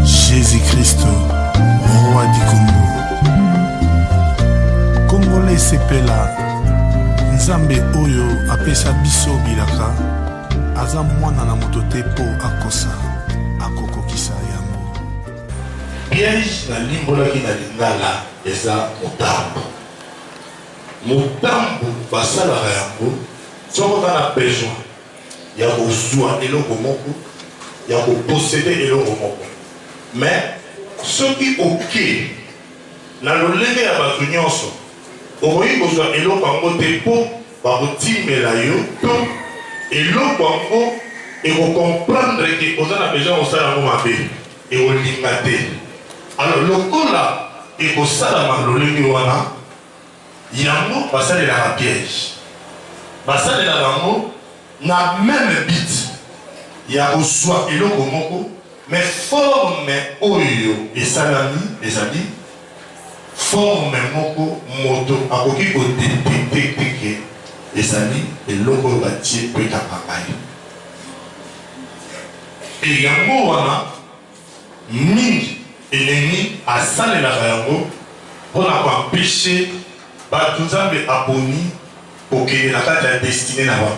Jésus-Christ, roi du Congo. Congolais sepela, Nzambe oyo apesa biso bilaka, aza mwana na moto te po akosa, akokokisa yango. Piège na limbolaki na lingala eza motambo. Motambo basalaka yango soko na besoin ya kozwa eloko moko, ya koposede eloko moko. Mais soki oke na lolenge ya bato nyonso okoki kozwa eloko yango te mpo bakotimela yo to eloko yango ekokomprendre ke oza na besoin kosala yango mabe ekolinga te. Alors lokola ekosalama lolenge wana yango basalelaka piège, basalelaka yango na même bit ya kozwa eloko moko, mais forme oyo esalami ezali forme moko moto akoki kodetecte ke ezali eloko oyo batie po ekapaka ye. E yango wana mingi elengi asalelaka yango mpona koempeshe bato Nzambe aponi kokende na kati ya destine na bango,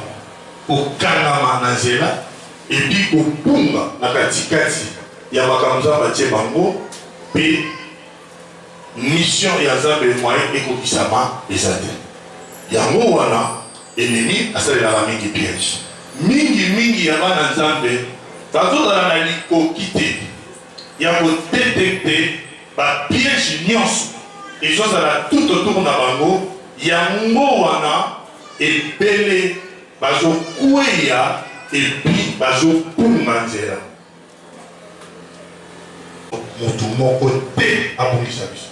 kokangama na nzela epi kopunga na katikati ya makambo Nzambe atie bango mpe mission ya Nzambe moyen ekokisama eza te. Yango wana enemi asalelaka mingi piège. Mingi ya bana Nzambe bazozala na likoki te ya kodetecte bapiège nyonso ezozala tout autour na bango. Yango wana ebele bazokweya epi bazopunga nzela. Motu moko te abongisa biso,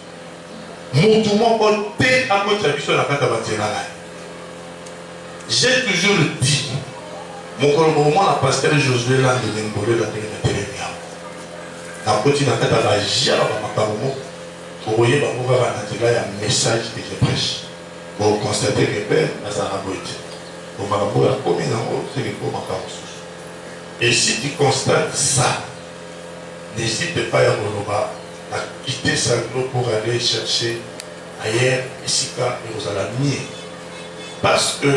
motu moko te akotisa biso na kati ya banzela na ye. J'ai toujours dit mokolo moko na pasteur Josué Landele Ngolo la telemi yango nakoti na kati ya bajala bamakambo moko okoyeba ngo kaka na nzela ya message que je prêche bokonstate ke mpe azala boye te makambo ya komi nango sekeko makambo mosusu. Et si tu constates ça, n'hésite pas à Moloba à quitter sa gloire pour aller chercher ailleurs, Isika et Rosalami. Parce que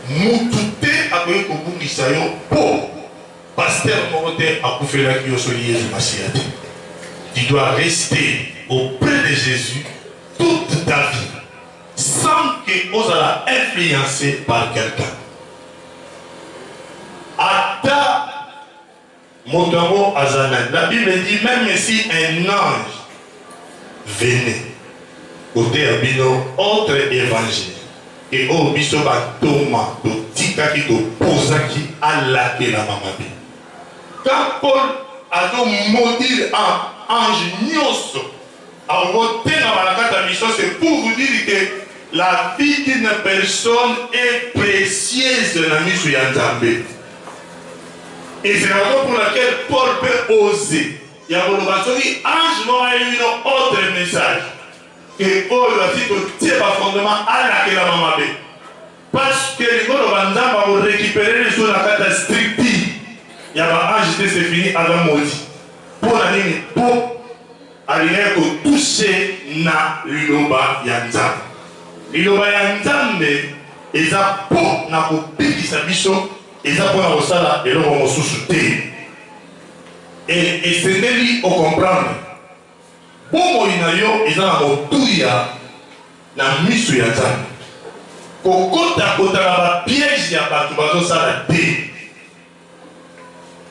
Moutouté a pu kobungisa yo po pasteur Morote a couvert la Kiosolier du Massiate. Tu dois rester auprès de Jésus toute ta vie sans que tu sois influencé par quelqu'un. Ata Motango Azanan. La Bible dit même si un ange venait côté Abino, autre évangile, et au bisoba Thomas, to Tikaki, to Posaki, Allah qui la mamabi. Quand Paul a donc maudit un ange nyoso, a voté dans la carte mission, c'est pour vous dire que la vie d'une personne est précieuse dans la mission Yanzambe. Et c'est la raison pour laquelle Paul peut oser. Il y a un ange a eu un autre message. Et Paul a dit que tu es pas fondement à la maman. Parce que les gens vont récupérer les choses dans la carte strictive. Il y a un ange qui s'est fini avant maudit. Pour la ligne, pour aller toucher na liloba yanzambe. Liloba yanzambe, et ça pour na kopiki sa biso. Et ça pour la sala et l'on va sous-souter. Et c'est n'est au comprendre. Bon, il y a yo, ils ont un na misu ya Nzambe. Kokota kota la piège ya batu bazo sala te.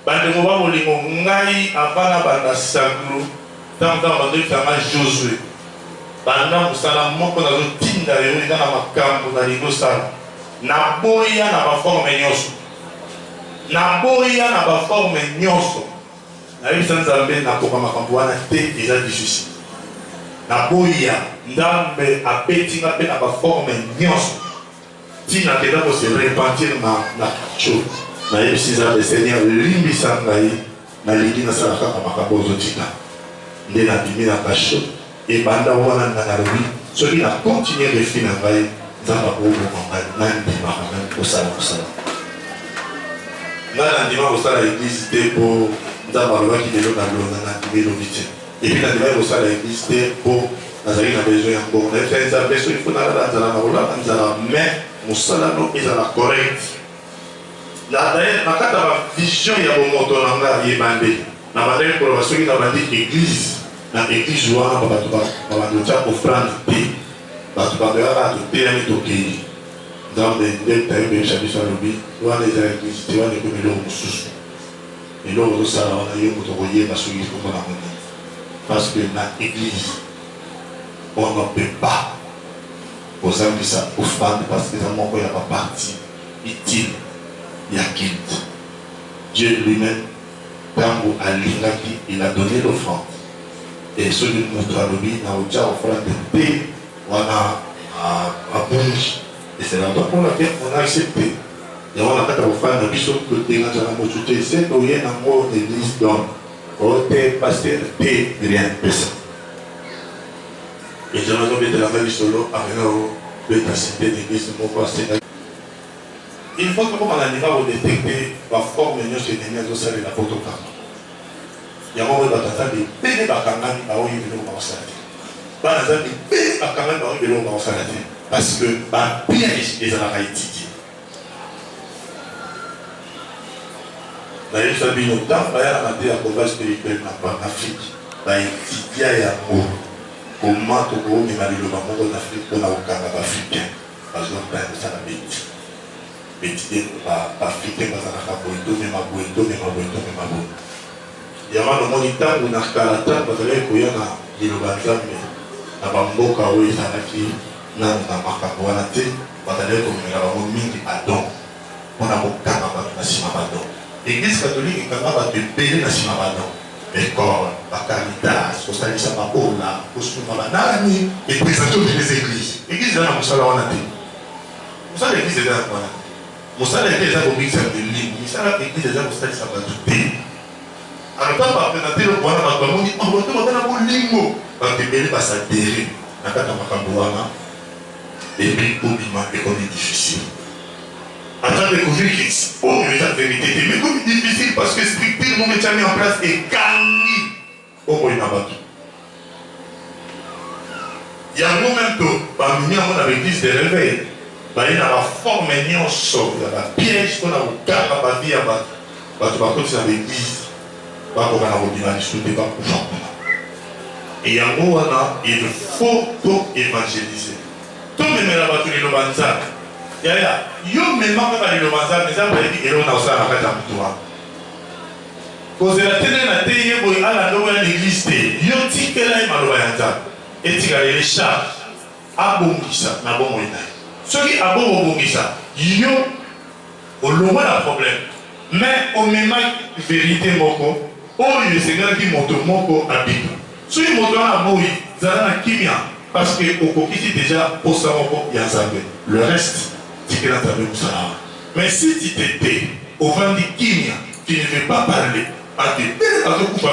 Bande mo ba molingo ngai avana banda saglo. Tam bando tama Josué. Banda musala moko na zo tinda yo ina na makambo na ligo sala. Na boya na ba forme nyoso. Na boya na ba forme nyonso na yebisa Nzambe na koka makambo wana te eza difficile. Na boya Nzambe apetinga mpe na ba forme nyonso tina kenda kose repentir na chose na yebisi Nzambe Seigneur limbisa ngai nalingi nasalaka makambo ozotika nde nabimi na kasho ebanda wana na nalobi soki na continue refi na ngai Nzambe akoboma ngai nandimaka ngai ça. Nana ndima kosala église te mpo nzambe alobaki lelo na ndimi elobi te epuis na ndima kosala église te mpo nazali na besoin ya mbongo nayebi te nzambe so ifo nalala nzala na kolala nzala mais mosala no ezala correct d'ailleurs na kati ya bavision ya bomoto na nga yebandeli na bandeli koloba soki na bandi église na église wana babato babandi otya offrande te bato bakoyaka toteyami tokei nzambe nde tayebebisa biso alobi wana eza église te wana ekomi eloko mosusu eloko tozosala wana yo moto koyeba soki komona monini parce que na église on ne peut pas kozambisa offrande parce que eza moko ya bapartie utile ya culte. Dieu lui-même ntango alingaki il a donné l'offrande et soki moto alobi na otya offrande te wana abungi. Et c'est là-bas pour laquelle on a accepté. Et on a fait au frère de Bishop que des gens ont ajouté, c'est qu'il y a un mot d'église d'homme. Oh, t'es pasteur, t'es rien de ça. Et je m'en vais de la même solo, à la cité d'église de mon pasteur. Il faut que on arrive à détecter la forme de nos ennemis de salle de la photocarte. Il y a un moment où on a des pédés bakangani, bah oui, ils vont s'arrêter. Bah, les amis, pédés bakangani, bah oui, ils vont s'arrêter. Parce que ma piège est à étudier. D'ailleurs, ça dit longtemps, il y a un combat spirituel en Afrique. Il y a étudié à mot. Comment tu peux me marier le monde en Afrique pour l'Africain africain. Parce que ça la bête. Étudier africain, parce que il y a un moniteur où on a caractère, parce que il y a un bamboka où il y a na makambo wana te batale komela bango mingi pardon mpona kokanga bato na nsima pardon église catholique ekanga bato ebele na nsima pardon école bacaritas kosalisa babola kosuma banani epresentio de les églises église eza na mosala wana te mosala église eza wana mosala ete eza kobikisa belimo misala église eza kosalisa bato te anota baprésente eloko wana bato bamoni bato bakana bolingo bato ebele basadere na kati ya makambo wana. Et puis, au bima, et comme il est difficile. Attends découvrir qu'il faut la vérité. Mais comme il est difficile, parce que structure nous met mis en place et gagné au moins n'a pas tout. Il y a un moment où, parmi nous, on a l'église de réveil. Il y a la forme, il y a un sort, il y a la piège qu'on a au cas, il y a la vie, il y a l'église. Il y a l'église. Et il y a un moment où il faut tout évangéliser. Tout le monde a battu le Lobanza. Yaya, yo me manque pas le Lobanza, mais ça veut dire qu'il y a un osar à la toi. Quand la télé n'a pas été pour aller dans l'église, yo tique là et malobanza. Et tu as les charges. Abongisa, na bon moyen. Ceux qui abongisa, yo, au long de problème. Mais au même vérité moko, oh le Seigneur qui monte moko habite. Ceux qui montent à Moïse, zana kimia. Parce que au coquille déjà pour ça le reste c'est que là mais si tu t'étais au vent de Kimia tu ne veux pas parler à tes pères à ton couple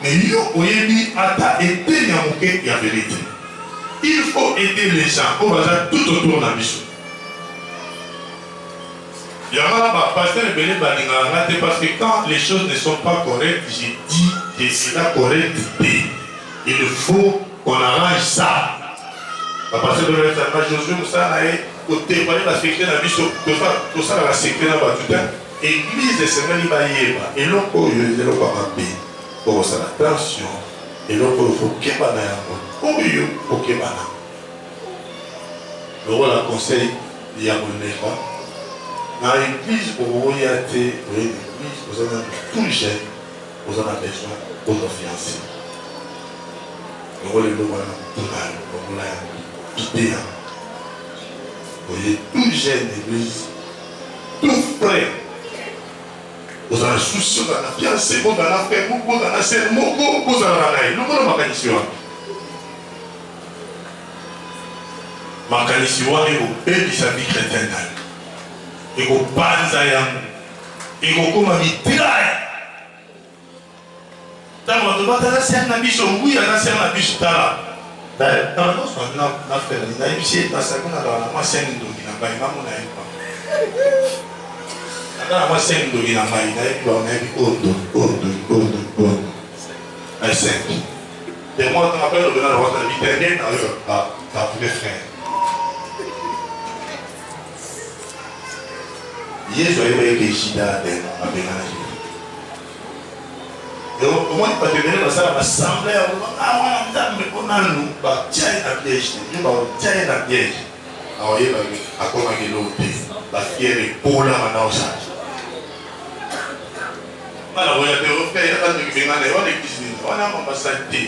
mais yo oyebi ata été nyamuke ya vérité il faut aider les gens on va tout autour de la mission il y aura un pasteur belé balinganga parce que quand les choses ne sont pas correctes j'ai dit que c'est la correctité il faut on arrange ça. Parce que le Josué Moussa a été la sécurité de la vie, tout ça, la sécurité de la vie. L'église de Seigneur Ibaïeba, et l'on peut y aller pour ça la tension, et l'on peut y aller pour qu'il y ait pour qu'il y ait le rôle à conseil, il y a dans l'église, pour y aller, l'église, vous avez tout le jeune, vous avez besoin de vos fiancés. Le rôle est le rôle de la vous voyez, tout jeune église, tout prêt. Vous avez un souci, vous avez un fiancé, vous avez un frère, vous avez un sœur, vous avez un nous avons ma canissure. Ma canissure est au pays de sa vie chrétienne. Et au panzayam. Et au comamitraille. D'abord, tu vas te faire un bichon, oui, tu vas te faire un bichon. Dans le monde, on a fait un bichon, on a fait un bichon, on a fait un bichon. Nanga moi 5 dollars na mai na et on a ondo. À 5. Et moi quand après le dans la route de l'Italie à pour les frères. Hier je voyais que Chida à Benanaji. Et au moins pas de venir dans ça l'assemblée ah on a nous ba tiens la piège. Nous ba tiens la piège. Alors il va à quoi que l'autre ba fier pour la manausa. Alors, il y a des refrains, il y a des gens qui ont des cuisines, on a mon santé.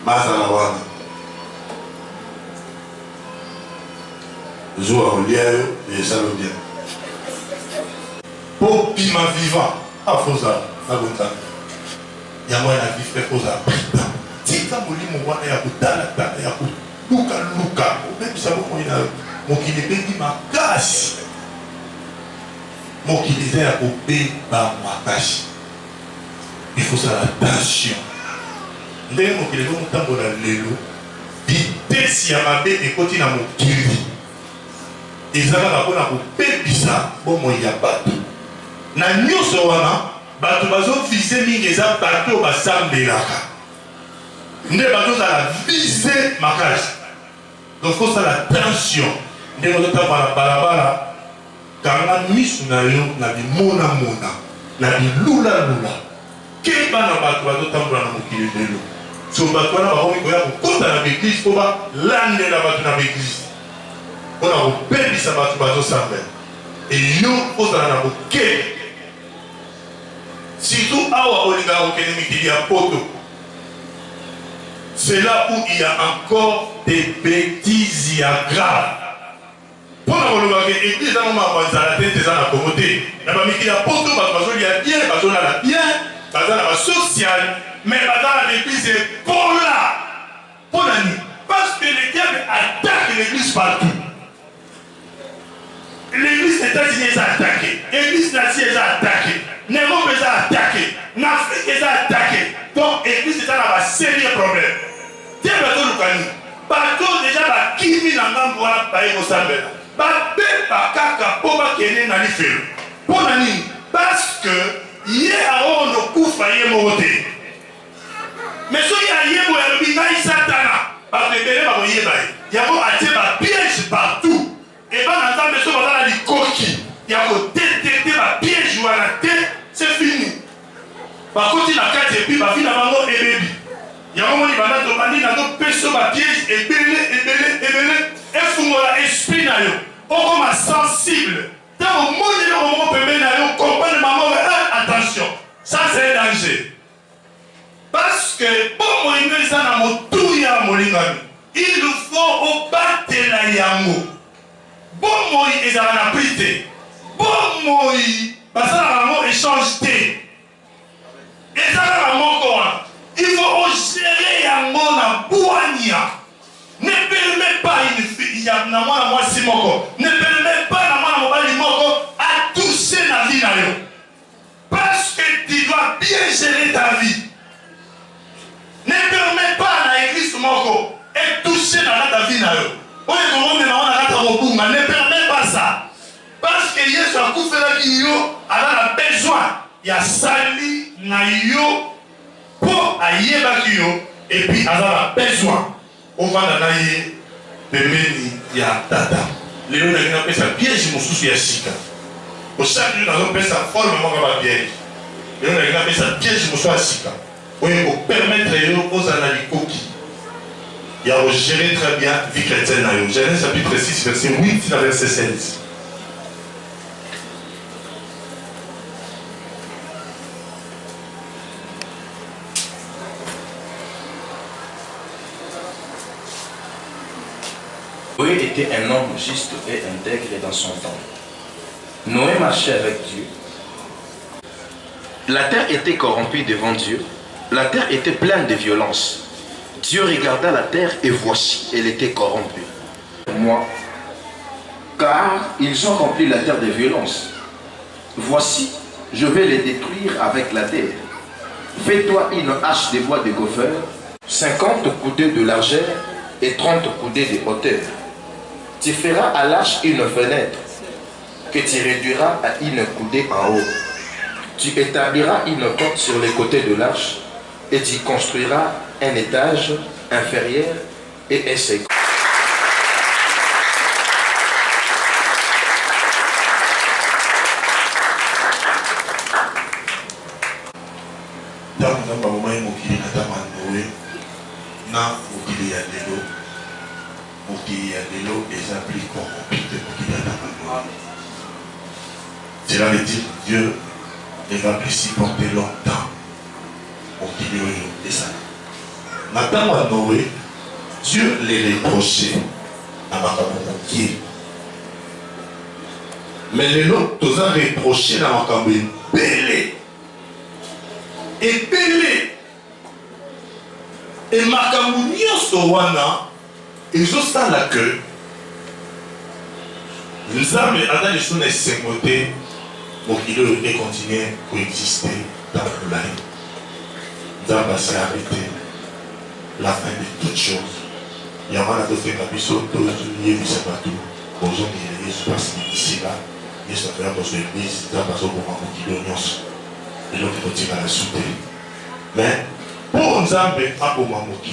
Mazalawana. Joua au lieu, et ça le bien. Pour piment vivant, à Fosa, à Gonta. Il y a moyen de vivre Fosa. Si ça m'a dit, mon roi, il y a Koutala, il y a Luka. Même si ça m'a dit, mon qui n'est pas dit ma casse. Mon qui disait à couper ma cache. Il faut ça attention. Ndenge mon qui est mon temps pour la lelo. Vitesse ya mabe et continue à mon kiri. Ils avaient la bonne à couper bizarre. Bon moi il y a pas tout. Na nyuso wana bato bazo viser mingeza bato basambelaka. Nde bato za la viser ma cache. Donc faut ça l'attention. Ndenge on t'a la balabala. Kanga misu na yo na bi mona na bi lula ke bana bato bazotambola na mokili lelo so bato wana bakomi koya kokota na baeglise mpo balandela bato na baeglise mpona kobebisa bato bazosambela eyo ozala na bokele surtout awa olingaka kokende mikili ya poto c'est là où il y a encore des bêtises ya grave. Pour la église, on va dire que la communauté. La famille qui a porté, il y a bien, il y a bien, il y a social, mais l'église est pour là. Pour la nuit. Parce que le diable attaque l'église partout. L'église États-Unis est attaquée. L'église nazie est attaquée. L'Europe est attaquée. L'Afrique est attaquée. Donc, l'église est un sérieux problème. Dieu va tout le gagner. Bateau déjà, qui vit dans le monde, il va y babe bakaka po bakene na lifelo po na nini parce que ye aono kufa ye mote mais so ya yebo ya lobi ngai satana bakebele bakoyeba ye yango atie ba piège partout et ba nzambe so bazala likoki ya kotetete ba piège wana te c'est fini bakoti na kati epi bafi na bango ebebi yango moni banda tobandi na topeso ba piège ebele efungola esprit na yo okoma sensible tant au monde de l'homme peut na yo comprendre maman attention ça c'est un danger parce que pour moi il na motu ya molingami il nous faut obatela yango bon moi ezala na prité bon moi basala bango échange te ezala moko wana il faut gérer yango na bouania. Ne permet pas une fille, ne permet pas à toucher la vie. Parce que tu dois bien gérer ta vie. Ne permet pas à l'église et toucher ta vie. Ne permet pas ça. Parce que Jésus a couvert a besoin. Il y a sali na yo pour ayeba yo et puis il a besoin. On va dans l'aïe pembeni ya tata. Les gens qui appellent ça piège mosusu ya sika. Au chaque jour nous appelle ça forme mon piège. Les gens qui appellent ça piège mosusu ya sika. Oui, pour permettre aux analykoki. Il y a gérer très bien vie chrétienne. Genèse chapitre 6 verset 8 à verset 16. Noé était un homme juste et intègre dans son temps. Noé marchait avec Dieu. La terre était corrompue devant Dieu. La terre était pleine de violence. Dieu regarda la terre et voici, elle était corrompue. Moi, car ils ont rempli la terre de violence. Voici, je vais les détruire avec la terre. Fais-toi une hache de bois de gopher, 50 coudées de largeur et 30 coudées de hauteur. Tu feras à l'arche une fenêtre que tu réduiras à une coudée en haut. Tu établiras une porte sur les côtés de l'arche et tu construiras un étage inférieur et un second. Cela veut dire que Dieu ne va plus supporter longtemps au milieu de ça. Maintenant, à Noé, Dieu les reprochait à Makamoki. Mais les autres, tous ont reproché à Makamoki. Belé. Et belé. Et Makamoki, Sowana, ils ont ça la queue. Nous avons atteint les choses de ce côté pour qu'il ait continué à exister dans le live. Nous avons passé à arrêter la fin de toutes choses. Il y a un autre fait capisson, tout le monde ne sait pas tout. Aux gens qui sont passés ici là, ils sont fait pour l'église, ils ont passé pour un petit peu et l'autre continue à la soutenir. Mais pour nous avons un peu moins moqué.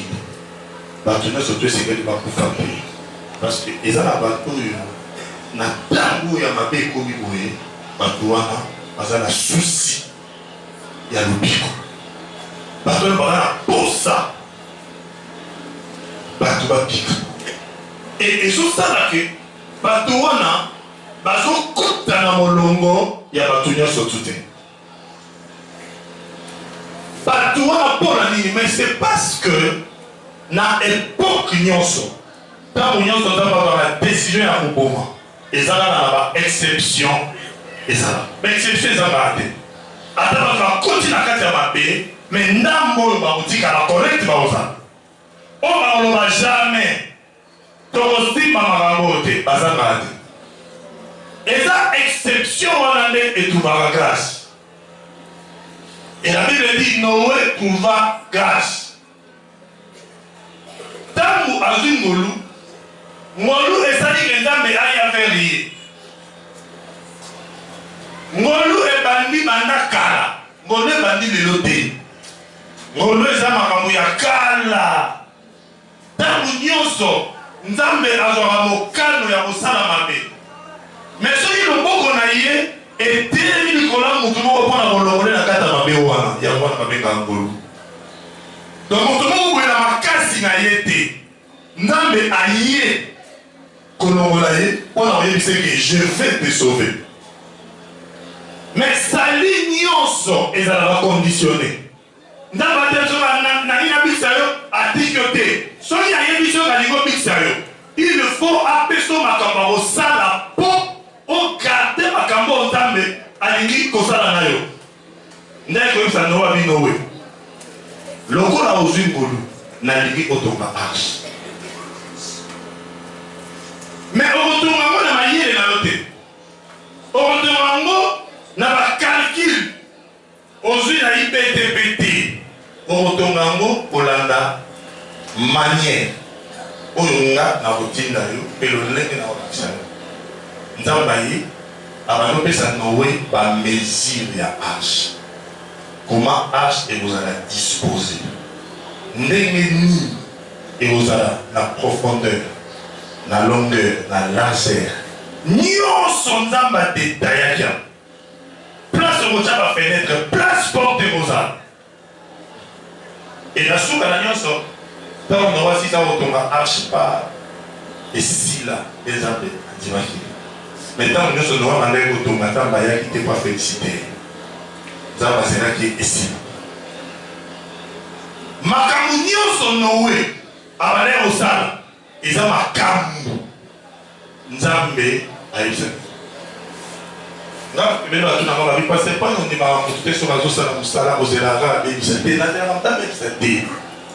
Maintenant, surtout, c'est que nous avons fait parce que les gens na tango ya mabe ekomi boye bato wana baza na susi ya lobiko bato wana baza na posa bato babika ezosala ke bato wana bazokota na molongo ya bato nyonso tu te bato wana mpona nini mais c'est parce que na époque nyonso ntango nyonso nza bazala décision ya koboma ezala na ba exception ezala ba exception ezala te ata bato bakoti na kati ya mabe mais ndambo oyo bakotikala correct bakozala oyo bakoloba jamais tokosimba makambo te bazanga te eza exception wana nde etumaka grâce et la Bible dit Noé trouva grâce ntango azwi ngolu ngolu esali ke nzambe aya vers ye ngolu ebandi banda kala ngolu ebandi lelo te ngolu eza makambo ya kala ntango nyonso nzambe azwaka mokano ya kosala mabe mais soki loboko na ye etelemi likolo ya motu moko mpona kolongole na kati ya mabe wana yango wana babengaka ngolu donc motu moko boye na makasi na ye te nzambe aye kolongola ye mpona koyebisa ke je vais te sauver mais sali nyonso ezalaka conditionné nzambe ate so nani nabikisa yo atiki yo te soki ayebi so kalingi obikisa yo il faut apeso makambo ya kosala mpo ogarde makambo oyo nzambe alingi kosala na yo ndenge koyebisa noa binowe lokola ozwi ngolu nalingi otonga arche mais okotonga yango na mayele na yo te okotonga yango na bacalcule ozwi na IPTP te okotonga yango kolanda manière oyo nga na kotinda yo mpe lolenge na kolakisa yo nzambe aye abandi opesa Noé bamesure ya arche comment arche ekozala dispose ndenge nini ekozala na profondeur na longueur na largeur nyonso nzambe adetayaki yango place okotia bafenetre place porte ekozala e na suka na nyonso ntango Noa asisa kotonga arche pa esila nzambe andimaki mais ntango nyonso Noa bandaki kotonga nzambe ayaki te po afélicité nzambe azelaki esila makambo nyonso Noe abandaki kosala eza makambo nzambe ayebisa nga pemene bato nango babi pase mpona ondimaka motu te soki azosala mosala ozelaka abebisa te nazelaka moto abebisa te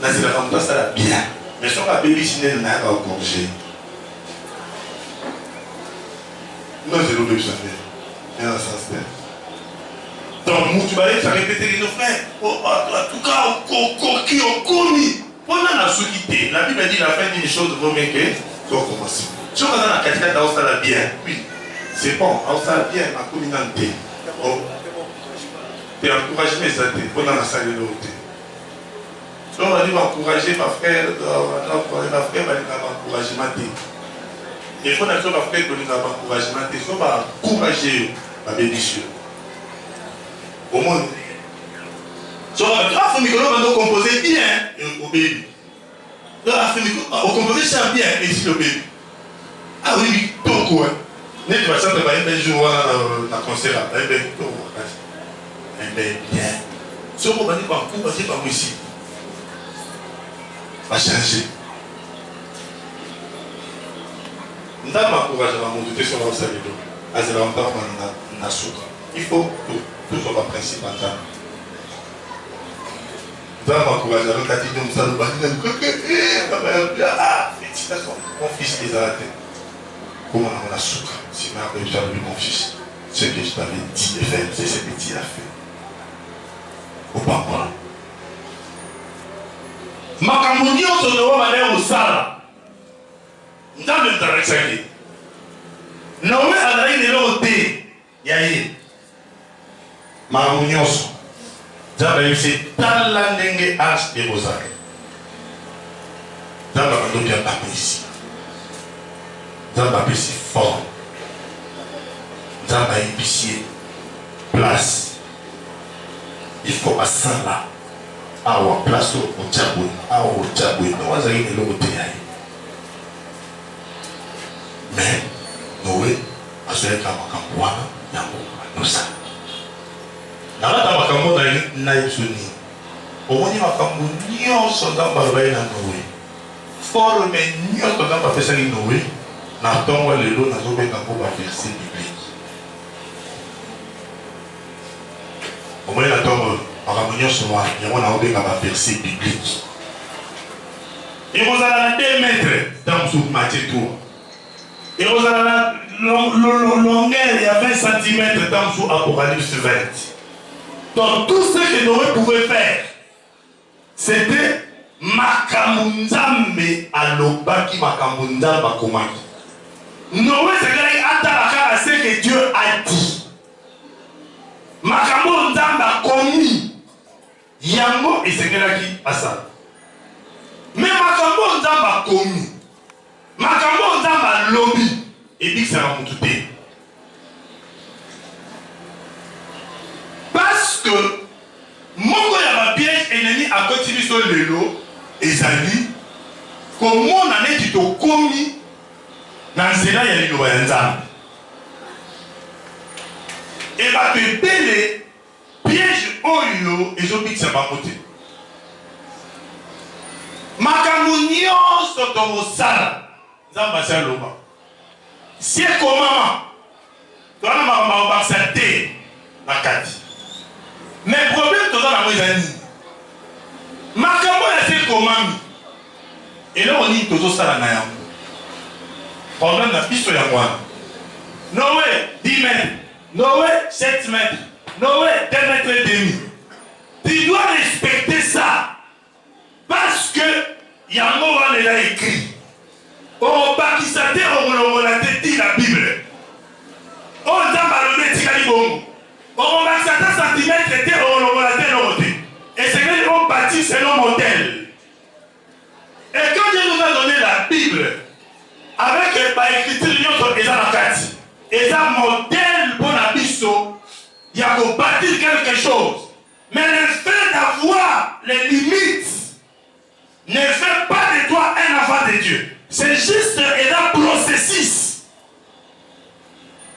nazelaka moto asala bien mais soki abebisi nene nayaka kocorge nazela obebisa nde eza sens te donc motu bayebisa répételi no frère atuka okoki okomi mpona na soki te la Bible dit la fin d'une chose vaut mieux que tu recommences Si on a la qualité de bien, oui, c'est bon, on a bien la communauté. Tu encourages mes amis, on a la salle de l'autre. Si on va dire encourager ma frère, ma frère va encourager ma tête. Il faut que ma frère va encourager ma tête. Si on va encourager ma bénédiction. Au monde. Si on va dire, ah, il faut composer bien au bébé. On compose ça bien ici le bébé. Ah oui, ton coup. Tu vas sentir un jour dans le concert. Bien. Si on va dire qu'on va dire par ici, va changer. Nous avons encouragé à monter sur la salle de il faut tout sur le principe en temps. Nous avons encouragé à félicitations, mon fils les a ratés. Comment on a souka? Si ma mère avait vu mon fils, ce que je t'avais dit de faire, c'est ce que tu as fait. Au papa. Makamuni on se doit aller au sala. Dans le direction. Noé a d'ailleurs de l'autre. Yaye. Makamuni on se. J'avais c'est talandenge as de Rosaire. J'avais un bien tapé ici. J'avais ici fort. J'avais épicier place. Il faut à ça là. Ah ouais, place au Tchaboué. Ah au Tchaboué. Nous avons eu le côté. Mais Noé a fait un camouana. Nous ça. Nalata makambo na Yusuni. Omoni makambo nyonso ndamba bayi na Noé. Forme nyonso ndamba pesa ni Noé. Na tongo lelo na zo benga ko ba verset biblique. Omoni na tongo makambo nyonso wa yango na obenga ba verset biblique. Et vous allez 2 mètres dans sous Matthieu 3. Et vous allez la longueur il y a 20 cm dans sous Apocalypse 20. Donc tout ce que Noé pouvait faire, c'était Makamundambe alobaki Makamundamba komaki. Noé c'est à ce que Dieu a dit. Makamundamba komi. Yango et c'est qui a ça. Mais Makamundamba komi. Makamundamba lobby. Et dit que ça va monter. Parce que mon gars piège ennemi a continué sur le lot et Zali, comme on en est dit au commis dans le Sénat, il y a les Noël. Et va te péler piège au lot et je dis que ça va monter. Makamounion sur ton sale, Zamba c'est l'homme. Si comment, toi la maman va s'arrêter la carte. Mais le problème, c'est que les amis, Makambo est comment. Et là, on dit que tout ça, le problème, c'est que Noé, 10 mètres. Noé, 7 mètres. Noé, 2 mètres et demi. Tu dois respecter ça. Parce que, il y a un mot qui a écrit. Au Pakistan, on a dit la Bible. On a dit la Bible. On va certains centimètres était au et c'est que on bâtit selon modèle. Et quand Dieu nous a donné la Bible, avec l'écriture sur les anacats, et un modèle pour la biso, il y a qu'on bâtir quelque chose. Mais le fait d'avoir les limites ne fait pas de toi un enfant de Dieu. C'est juste un processus.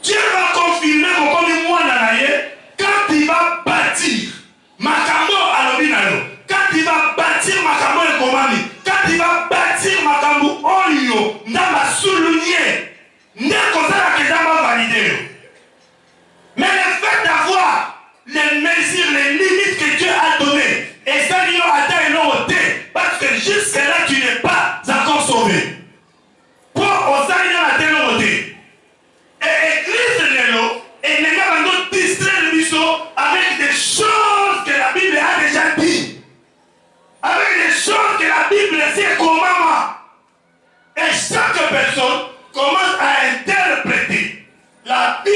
Dieu va confirmer comme moi nanaye quand il va bâtir Makambo alobinalo, quand il va bâtir Makambo et Komami, quand il va bâtir Makambo Oyo, ndama souligner, n'est comme ça que ndama validé. Mais le fait d'avoir les mesures, les limites que Dieu a données, et ça n'y a atteint l'autre, parce que jusque là tu n'es pas encore sauvé. Pour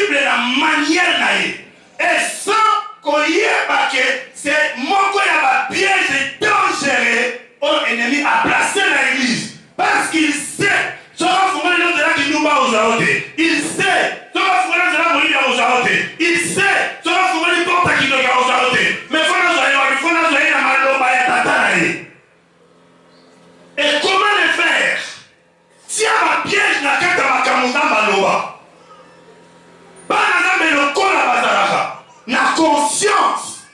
Bible la manière naïe. Et sans qu'on y ait marqué, c'est mon piège dangereux aux ennemis à placer dans l'église. Parce qu'il sait, il sait, il sait, et comment le faire? Si à ma piège n'a qu'à ta makamunda maloba, pas n'a pas le na conscience,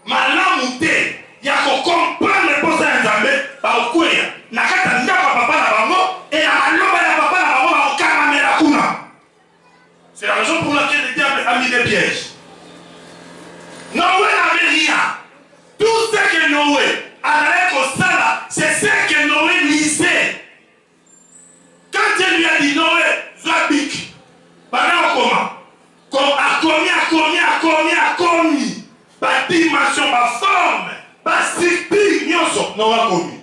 malamouté, il y a qu'on comprendre les postes à Nzambe, par au couille, n'a qu'à ta ndaka papa na bango, et la maloba ya papa na bango, au karamela kuna. C'est la raison pour laquelle le diable a mis des pièges. Noé n'avait rien. Tout ce que Noé avait au Sala, c'est ce que Noé lisait. Quand Dieu lui a dit Noé, Zabik, pendant comment? Comme a commis, par dimension, par forme, par structure, Noé a commis.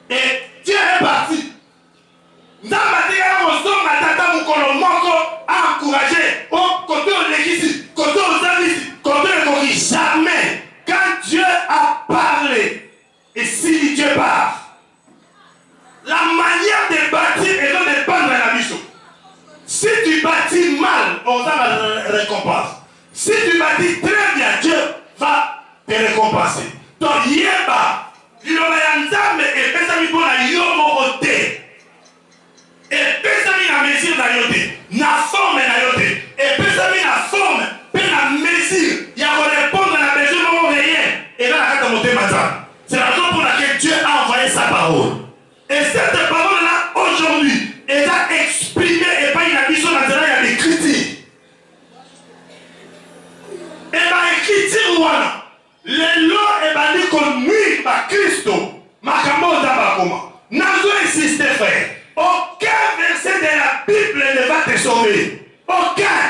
Et Dieu est parti. Nous a encouragé au côté de l'église, côté aux amis, côté de jamais. Quand Dieu a parlé, et si Dieu parle, la manière de bâtir et de dépendre de la mission. Si tu bâtis mal, on a la récompense. Si tu bâtis très bien, Dieu va te récompenser. Donc, Yéba, il y a un dame et Pesami pour la Yomote. Et Pesami la mesure na yote, na forme na yote. Et Pesami la forme, puis la mesure, il y a répondre à la mesure non réelle. Et là, la carte monter maintenant. C'est la raison pour laquelle Dieu a envoyé sa parole. Et cette parole-là, aujourd'hui, elle a exprimé et pas une ambition naturelle, il y a des critiques. Et ma écriture, voilà. Les lois et ma dit qu'on nuit par Christo, ma camoda bakoma. Nazo insiste, frère. Aucun verset de la Bible ne va te sauver. Aucun.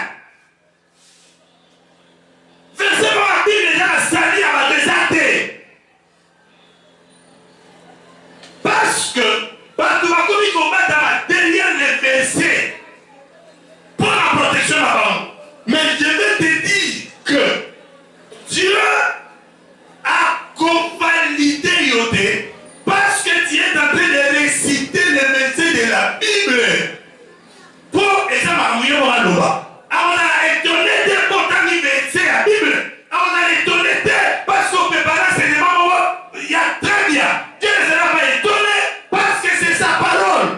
Verset de la Bible déjà sali à ma déserté. Parce que, partout ma commis combat derrière les versets pour la protection de la parole. Mais je vais te dire que Dieu a convalidé Yoté parce que tu es en train de réciter les versets de la Bible. Pour et ça m'a mouillé mon aloba. On a étonné de pourtant les versets de la Bible. On a étonné parce qu'on peut parler à ces moments. Il y a très bien. Dieu ne sera pas étonné parce que c'est sa parole.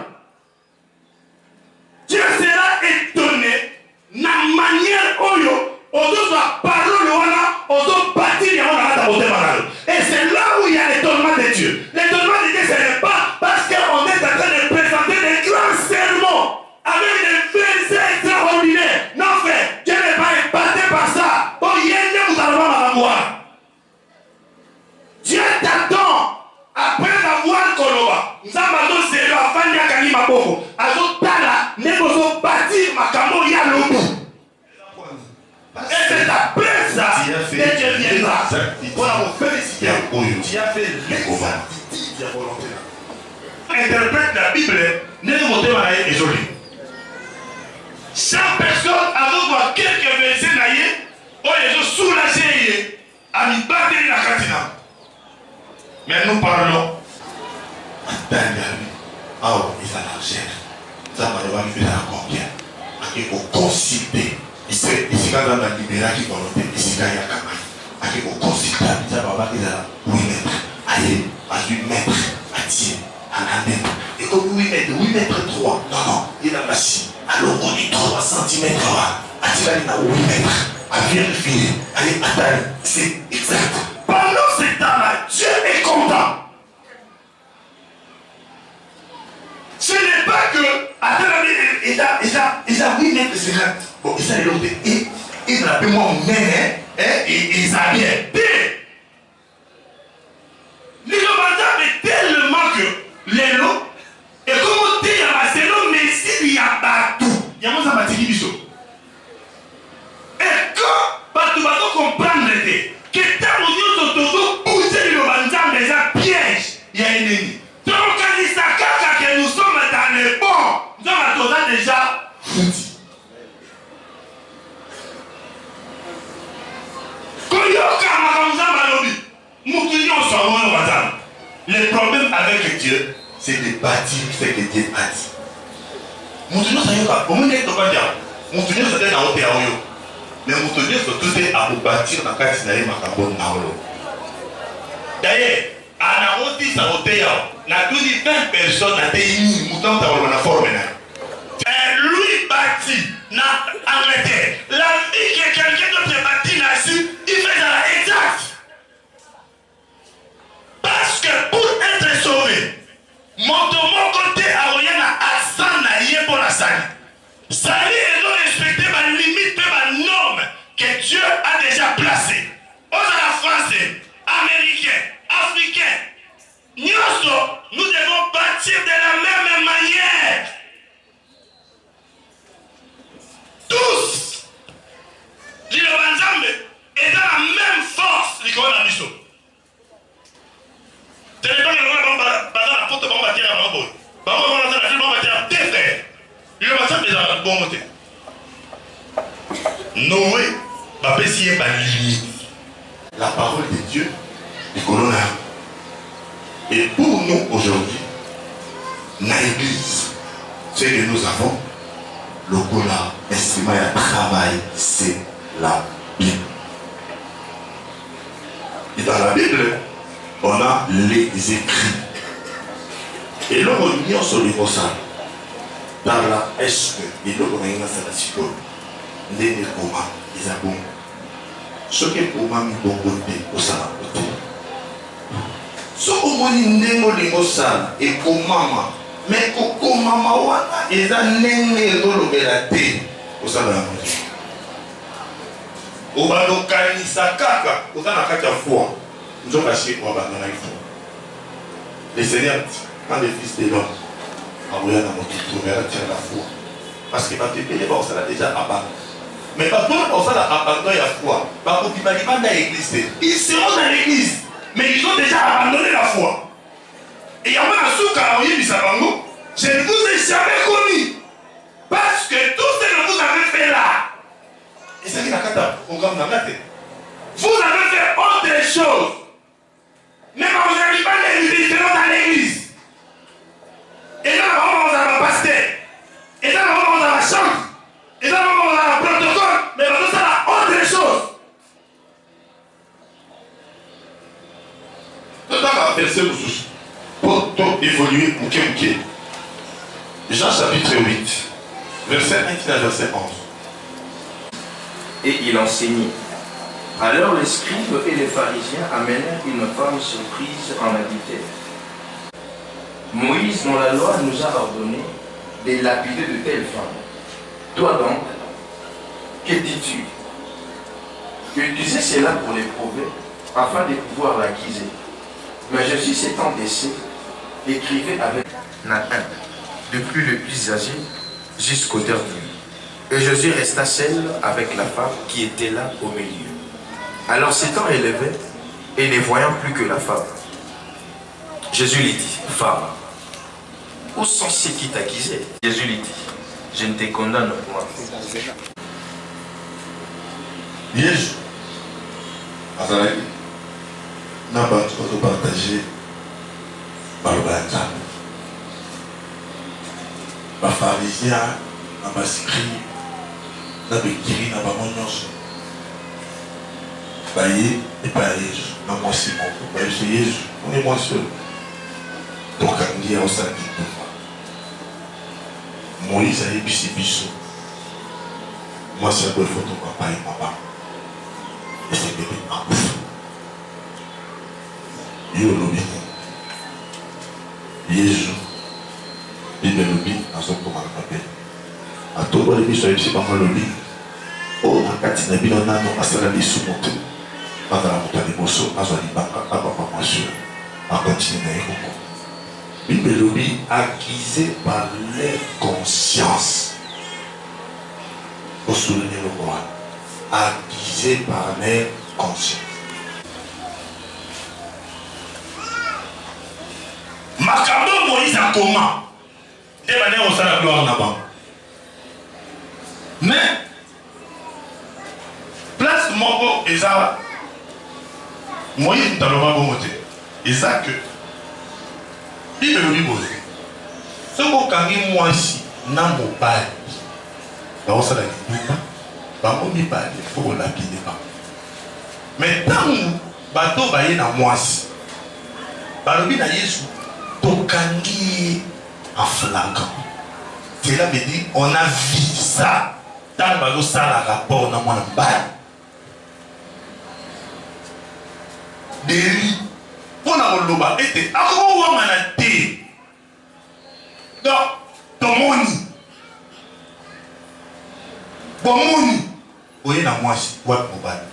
Dieu sera étonné de la manière où on doit parler, on doit bâtir et on a et c'est là où il y a l'étonnement de Dieu. L'étonnement de Dieu, ce n'est pas parce qu'on est en train de présenter des grands sermons avec des versets extraordinaires. Non, frère, Dieu n'est pas épaté par ça. Bon, il y a une vous allez voir voir. Dieu t'attend après avoir Koloba. Nous avons zéro avant de gagner ma boue. Alors, Tala, nous allons bâtir ma camo y a l'eau. Et c'est après ça que Dieu viendra. Voilà mon félicité. Tu as fait l'exactitude de la volonté. Interprète la Bible, n'est pas et joli. Chaque personne a besoin quelques versets naïfs, où ils ont soulagé à nous battre la cantina. Mais nous parlons. Ah, il va l'argent. Ça va lui faire combien? Il faut consulter. Ici, quand on a libéré qui volonté, ici, il y a Kamai. Il faut consulter. Ça va qu'il a 8 mètres. Allez, à 8 mètres, à 10, à 1 mètre. Et comme 8 mètres 3, non, il a assis. Alors on est 3 cm. À 10, il a 8 mètres. À vérifier. Allez, attends, c'est exact. Pendant ce temps-là, Dieu est content. Ce n'est pas que, à il a 8 mètres 50. Bon, il s'est l'autre. Il a appelé moi mon mère, et il s'habille. L'ilomanda est tellement que les lots, et comme tu as c'est l'eau, mais s'il y a partout, il y a mon amatini biso. Et quand partout va comprendre que tant que nous pousser l'ilomanda, mais un piège, il y a un ennemi. Donc, quand il s'accorde que nous sommes dans le bon, nous sommes déjà foutus. Le problème avec Dieu, c'est de bâtir ce que Dieu a dit. Mon Dieu, ça y est, au moins, il faut dire. Mon Dieu, c'est un autre. Mais mon Dieu, surtout, c'est à bâtir dans le cas de Macabon Naolo. D'ailleurs, à la hauteur, ça a été, na tous les 20 personnes ont été mis, mouton, ça a forme. Lui bâtit, en réalité, la vie que quelqu'un d'autre bâtit là-dessus, il fait dans la exact. Parce que pour être sauvé, mon côté a rien à Asana pour la salle. Sali est non respecté par les limites, par les normes que Dieu a déjà placées. Aux Français, Américains, Africains, nous devons bâtir de la même manière. Tous, les Banzambe est dans la même force que la mission. Noé va essayer par limite la parole de Dieu du colonna. Et pour nous aujourd'hui, dans l'église, ce que nous avons, le colonna, instrument de travail, c'est la Bible. Et dans la Bible, on a les écrits. Et là, on y a sur les ça. Par là, est-ce que, et là, on a une installation. N'est comment ils ont bon. Ce qui est pour moi, bon côté, au salon côté. Ce qu'on dit, n'est ça, et comment, mais comment, ils ont n'est pas la thé, au salon côté. Au ballon, Kanisa Kaka, au salon Kaka foi, nous avons acheté pour abandonner la foi. Les seigneurs, quand les fils de l'homme, en voyant dans notre trouver à tirer la foi. Parce que quand tu es bon, ça l'a déjà abandonné. Mais pas pour ça, abandonné la foi. Pas pour qu'ils ne vont pas dans l'église. Ils seront dans l'église, mais ils ont déjà abandonné la foi. Et il y a un soukara, je ne vous ai jamais connu. Parce que tout ce que vous avez fait là, et c'est la cata, vous avez fait autre chose. Même vous n'avez pas l'église, c'est dans l'église. Et là, on va dans le pasteur. Et là, on va dans la chambre. Et là, on va dans le protocole. Mais on va dans autre chose. Tout à verset pour évoluer pour quelqu'un. Jean chapitre 8, verset 1 à verset 11. Et il enseignait. Alors les scribes et les pharisiens amenèrent une femme surprise en adultère. Moïse, dans la loi, nous a ordonné de lapider de telles femmes. Toi donc, que dis-tu? Il disait cela pour les prouver, afin de pouvoir l'accuser. Mais Jésus s'étant baissé, écrivait avec Nathan, depuis le plus âgé jusqu'au dernier. Et Jésus resta seul avec la femme qui était là au milieu. Alors s'étant élevé, et ne voyant plus que la femme, Jésus lui dit, femme, où sont ceux qui t'accusaient? Jésus lui dit, je ne te condamne point. Yesu, azalaki, na bato bazopartage baloba ya nzambe. Bafarisien, na baskri, na bekiri na bango nyonso. Baye epai ya Yesu, na mwasi moko. Bayesu Yesu, oni mwasi oyo. Tokangi ya osala kituma. Moïse ayebisi biso. Mwasi ya boye foto papa ye mama. Ese bebe akufa. Yo lobi. Yesu. Bible lobi azokoma na papier. Atoboli biso ayebisi bango lobi. O na kati na bino nano asala lisumu te. Bazala moto ya liboso azwa libanga abapa mwasi oyo. Akontinue na ye koko. Bible lobi accusé par leur conscience. Pour souligner le roi. Accusé par leur conscience. Makambo Moïse a comment? De manière au la gloire là-bas. Mais, place Moko et ça, Moïse n'est pas bon côté. Et ça que Bible le dit. Ce qu'on a moi si n'a mon père. Dans ça la dit pas. Bango mi pas il faut lapider pas. Mais tant bateau ba na moi si. Balobi na Yesu tokangi en flagrant. Cela veut dire on a vu ça. Tant bateau ça la rapport na moi na bail. Délit. On a le été à quoi on a été. Donc, ton moni. Bon moni. Vous voyez, moi, c'est quoi pour battre.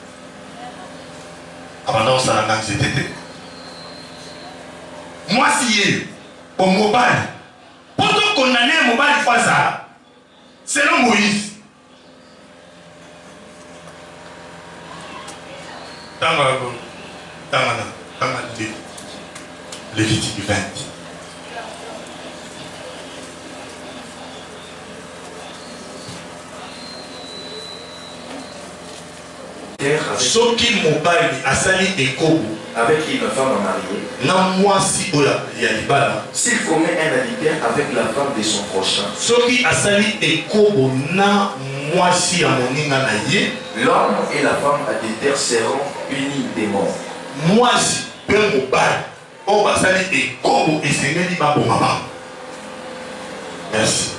Avant ça, la langue, c'était. Moi, si pour mobile. Pour tout condamner un mobile, il faut ça. Selon Moïse. Lévitique 20. Ce qui mobile a sali et kobo avec une femme mariée. Non, moi si il y a des balles. S'il commet un adultère avec la femme de son prochain. Ce qui a sali et kobo na moi si à mon inganaye. L'homme et la femme adultère seront unis des morts. Moi si peu mobile. On va sali et kobo et c'est n'est pas pour maman. Merci.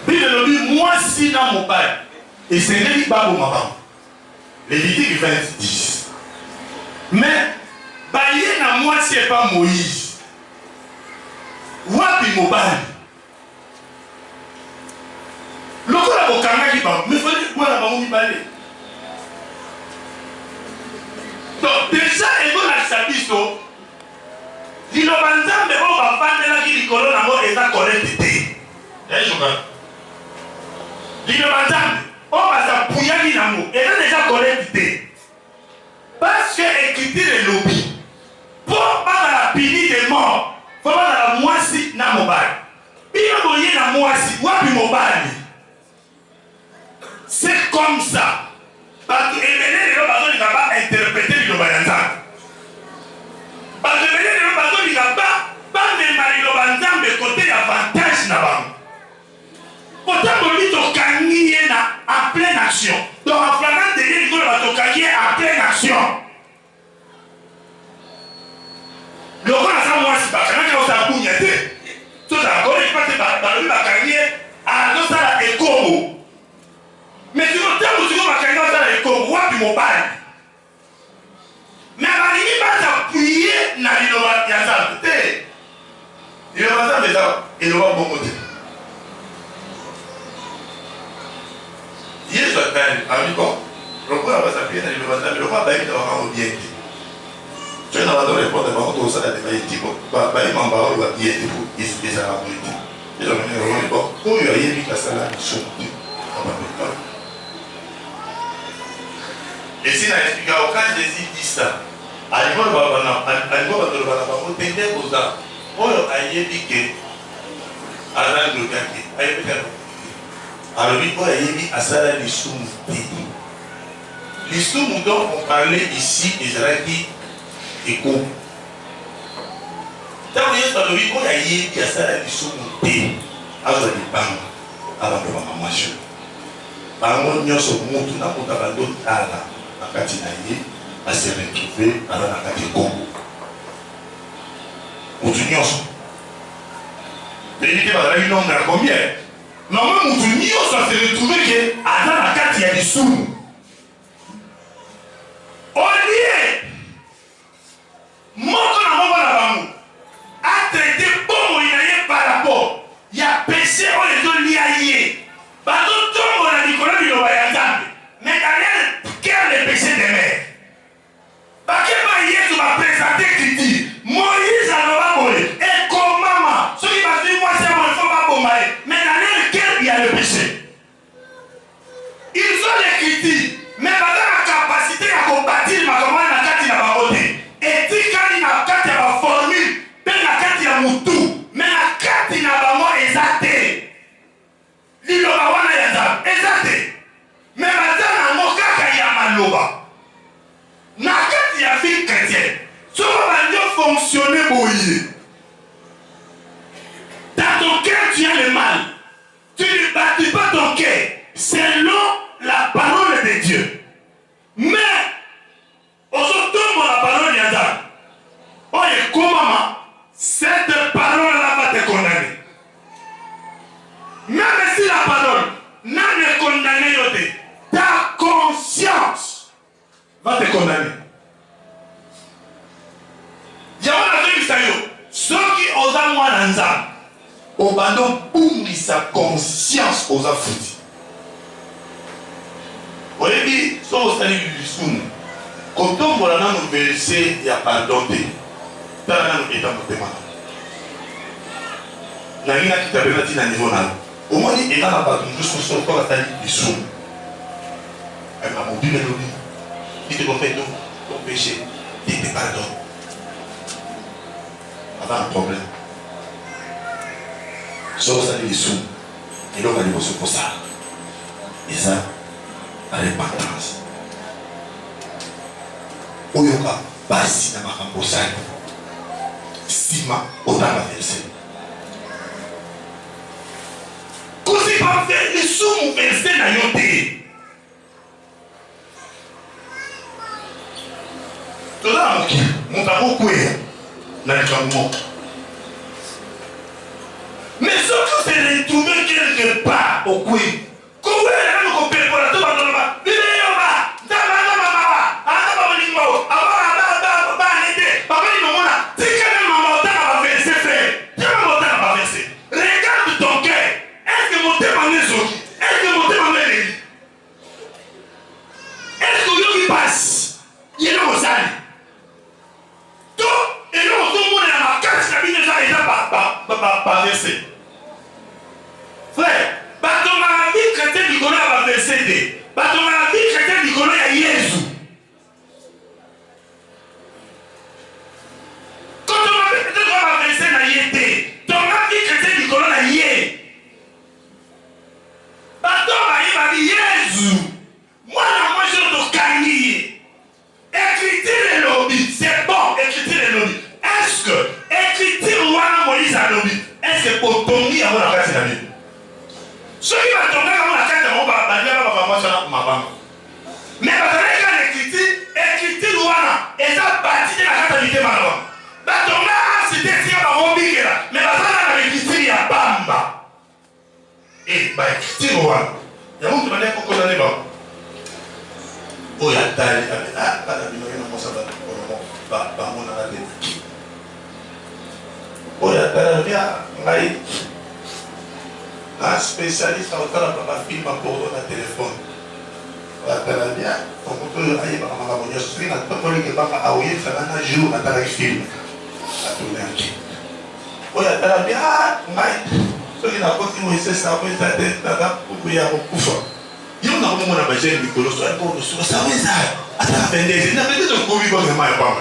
Bible le dit moi si na mobile et c'est n'est pas pour maman. Lévitique 20, 10. Mais, bailler na moi, c'est pas Moïse. Wapi mobile. Le coup là, au Kanga qui parle, mais il faut dire quoi là-bas, on y parle. Donc, déjà, il faut la sabiso. Il a besoin de on va faire de la vie de colonne à mort et ça connaît l'été. Il a besoin. On va s'appuyer à l'amour. Et là, déjà, collecté. Parce que écriture est lobby. Pour pas la pini des morts, il faut pas la moitié dans le mobile. Il y a la moitié. Wapi mobile. C'est comme ça. Parce que les gens ne vont pas interpréter le mobile. Parce que les gens ne vont pas de côté avantage là-bas. Pourtant, on dit que Kanye est en pleine action. Donc, en flagrant délit, il faut que Kanye est en pleine action. Le roi n'a pas moi, c'est pas Kanye qui a été. Tout d'accord, il passe par le Kanye à l'autre éco. Mais si on t'a dit que Kanye a éco, roi du mobile. Mais il va s'appuyer dans l'innovation. L'innovation, il va bon côté. Yesu akali aliko rokoa basapia na libanda rokoa bayi na wao bienti tena watu report ba watu usada de bayi tipo bayi mamba wao ba bienti pour isa la politi ilo mene rokoa ko huyo yebi kasala shuti kama et si na explica quand Jésus dit ça alikuwa bana ba mutende koza oyo ayebi ke ala ndokake ayebi ke. Alors, il faut y avoir les soumous. Les soumous dont on parlait ici, et j'aurais dit écho. Tant que il faut y avoir les soumous. Alors, les banques, avant de voir ma machine. Par contre, nous sommes tous dans notre abandon à la Katinaïe, à se retrouver à la Katéko. Nous sommes. Mais il y a une nombre de combien? Normalement, nous ça s'est retrouvé que dans la carte, il y a des sous. Au lieu, mon a traité bon, il y a par rapport. Il y a péché, on est lié. Par contre, on a dit qu'on a dit qu'on va y attendre. Mais dans quel est le péché des mères? Parce que Maïs m'a présenté qui dit Moïse a pas volé. Et comme maman, ce qui m'a dit, moi, c'est bon, il ne faut pas bomber. Mais dans lequel il y a le péché. Ils ont les critiques, mais dans la capacité à combattre, ma commande la carte, il n'a pas voté. Et si quand il a carte, il a formule, puis la carte, il a moutou. Mais la carte, il n'a pas moi exacté. Il n'a pas moi exacté. Mais maintenant, mon cas, il y a maloba. Na carte, il y a vie chrétienne. Si on va fonctionner pour y. reçu la parole, n'a ne condamné l'autre. Ta conscience va te condamner. Yahweh a fait ça. Ceux qui osent moi l'anzam, au bando pour sa conscience aux affoutis. Vous avez dit, ça au salut du soun. Quand on voit là nous verser, il y a pardon. Dans la nous étant pour demander. La ligne qui t'a permis à niveau là. Au moins, il est dans la bataille, juste sur le corps à salut du soun. Elle m'a mobile mélodie. Il te confie ton péché. Il te pardonne. Avant un problème. Sauf ça, les sous. Et donc, on va se pour ça. Et ça, la repentance. Oyoka, basi na makambo sana. Sima, otanga verset. Quand c'est pas fait, les sous mon verset n'a yoté. Tout là, mon tabou coué. N'a pas mort. Mais ceux qui se retrouvent quelque part au couille, comment est-ce qu'on peut pour la tombe à l'homme? Regarde ton cœur. Est-ce que mon thème en est sorti? Est-ce que mon thème en est réuni? Est-ce que l'homme passe? Il est là au sale. Tout et là, tout le monde est dans ma carte. La vie déjà est là par verset. Frère, bateau ma vie chrétienne du Coran va verser. Bateau ma vie chrétienne du Coran il y a Jésus. Quand on m'a vie chrétienne va verser na yété. Ton ma vie chrétienne du Coran il y a. Bateau ma vie Jésus. Moi je te gagne. Écriture et lobby, c'est bon, écriture et lobby. Est-ce que écriture ou Moïse à lobby, est-ce que pour tomber à mon affaire c'est la Bible? Ceux qui vont tomber à mon affaire, on va dire à ma femme. Mais parce que l'écriture ou et ça bâtit de la carte de ma c'était si on va oublier là. Mais parce que l'écriture il y a bamba. Et bah écriture ou il y a un monde qui va condamner bon. Oh, il y a taille, pas d'abîmer, non, ça va, pas mon arrêté. Oh, il y a taille, viens, un spécialiste en temps, un film à bord de téléphone. Il y a taille, viens, on peut aller par ma bonne esprit, on peut pas aller par ma aouille, faire un jour, on a un film. À tourner un film. Oh, il y a taille, viens, ceux qui n'ont pas continué, c'est ça, on peut être pour y avoir un coup. Il y a un moment où on a besoin de colosse, un peu de source, ça va ça. Attends, vendez, il n'a pas de Covid pour le maïs pas.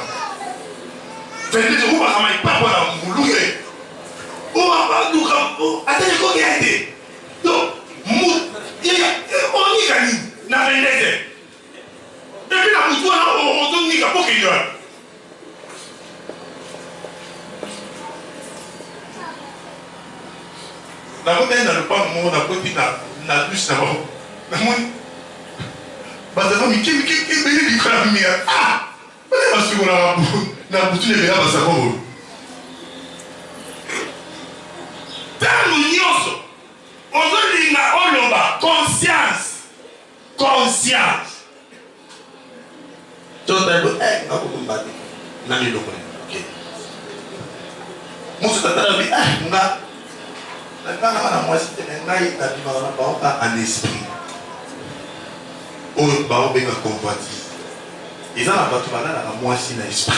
Vendez, où va le maïs pas pour la moulouée. Où va nous campo? Attends, il faut qu'il y ait été. Donc, on y gagne, n'a vendez. Depuis la moutou, on donne ni capot qu'il y a. La côté n'a pas de monde, la côté n'a plus d'abord. Parce que mais qui me dit que la lumière ah parce qu'on a boutu les médailles parce qu'on dans l'union on veut dire on l'a conscience tu as dit eh on peut combattre n'a mis le point ok moi c'est ta vie ah na moi c'était un gars qui a dit pas en esprit. On va bien convoitise. Ils ont la bâtiment là, la moitié de l'esprit.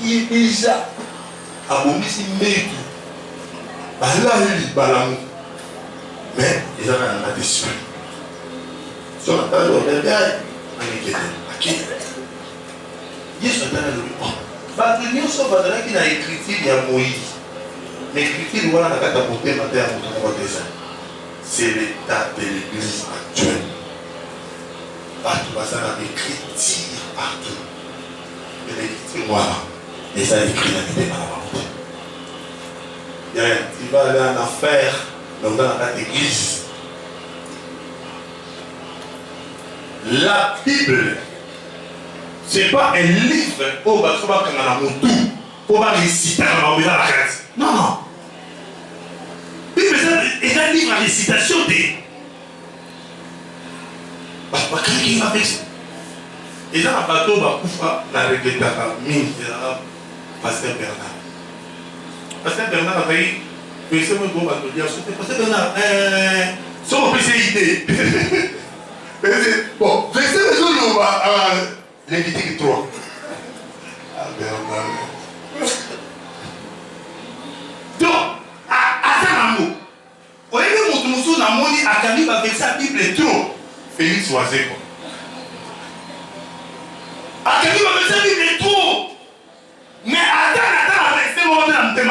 Il y a déjà un bon ici, mais là, il y a mais ils ont un esprit. Si on a parlé au bébé, on est qui il sont dans le parce que nous sommes dans la qui a écrit il y a Moïse. L'écriture, voilà, la carte à porter matin à mon dessin. C'est l'état de l'église actuelle. Partout, ça a écriture partout. Et l'écriture, voilà. Et ça a écrit la Bible à la vente. Tu vas aller en affaire dans la église. La Bible, ce n'est pas un livre où on va trouver pour réciter dans la carte. Non, non. Bible, ça livre la récitation des. Qui avec ça. Et dans un bateau, la regrettaka, Pasteur Bernard. Pasteur Bernard a dit, mais c'est mon bon bateau. Pasteur Bernard, c'est mon PCID. Bon, verset le jour où on va l'inviter 3. Ah, Bernard. Donc, à ça, l'amour. Vous voyez, mon moussou n'a pas dit à Camille va verser la Bible trop. Félix Oisé, quoi. À Camille va verser la Bible trop. Mais attends, avec ce moment là, je me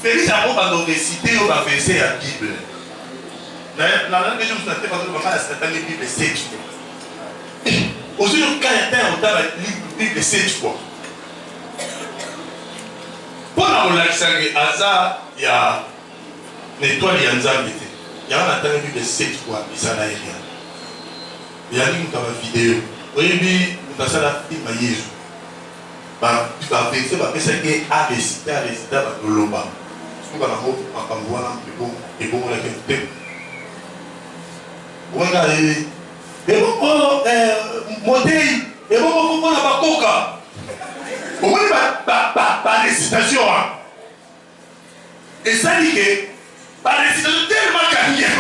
Félix a pas récité ou va verser la Bible. La langue que je me suis dit, c'est la Bible 7 fois. Aujourd'hui, quand il y a un temps, la Bible 7 fois. Pour la relaxer, il y a l'étoile de Nzambe. Il y a un Bible 7 fois, il s'en a rien. Il y a une vidéo. Oui, nous avons la film à Jésus. Tu vas penser, que c'est à réciter, à l'Oloba. Si vous avez un peu de bon, regardez. Et bon, modèle, et bon, on a pas coca. Au moins, pas récitation. Et ça dit que, par récitation tellement carrière,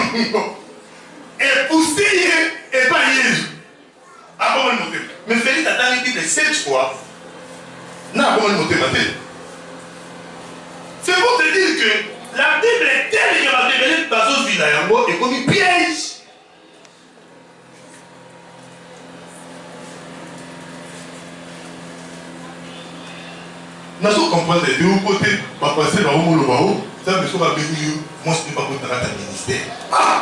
et poussé, et pas Jésus. Ah bon, le moté. Mais Félix a dans la Bible 7 fois. Non, bon, le moté, c'est pour te dire que la Bible est telle que va devenir Bazos Villayango et comme une piège. Nous avons compris que de l'autre côté, on va passer dans le monde, ça me semble venir, moi je ne peux pas dans le ministère. Ah!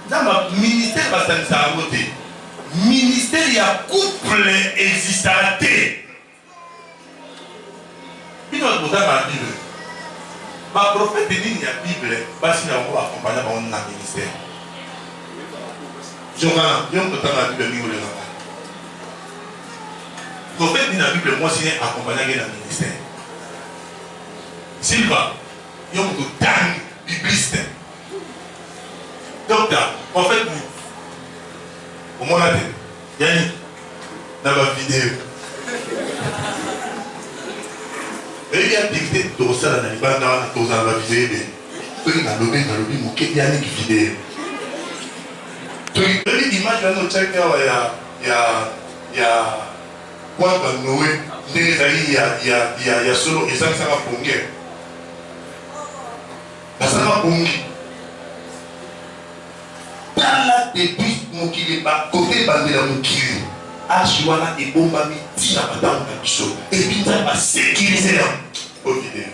Dans le ministère, ça a voté. Ministère, il y a couple existant. Puis nous avons dans la Bible. Ma prophète dit qu'il y a la Bible, parce qu'il y a un accompagné dans le ministère. Je regarde, dans la Bible, le prophète dit dans la Bible, moi, c'est accompagné dans le ministère. Silva, il y a un temps bibliste. Donc, en fait, au moins, Yannick, dans la vidéo, il y a des vidéos de ça dans la vidéo. Il y a lobby, Yannick vidéo. Donc, l'image là, nous check, il y a quoi dans Noé, il y a solo, et ça va ponguer. Ça va ponguer. Là depuis mon kili ba côté bandela mon kili ashwana et bomba mi tina patanga biso et puis ça va sécuriser là au vidéo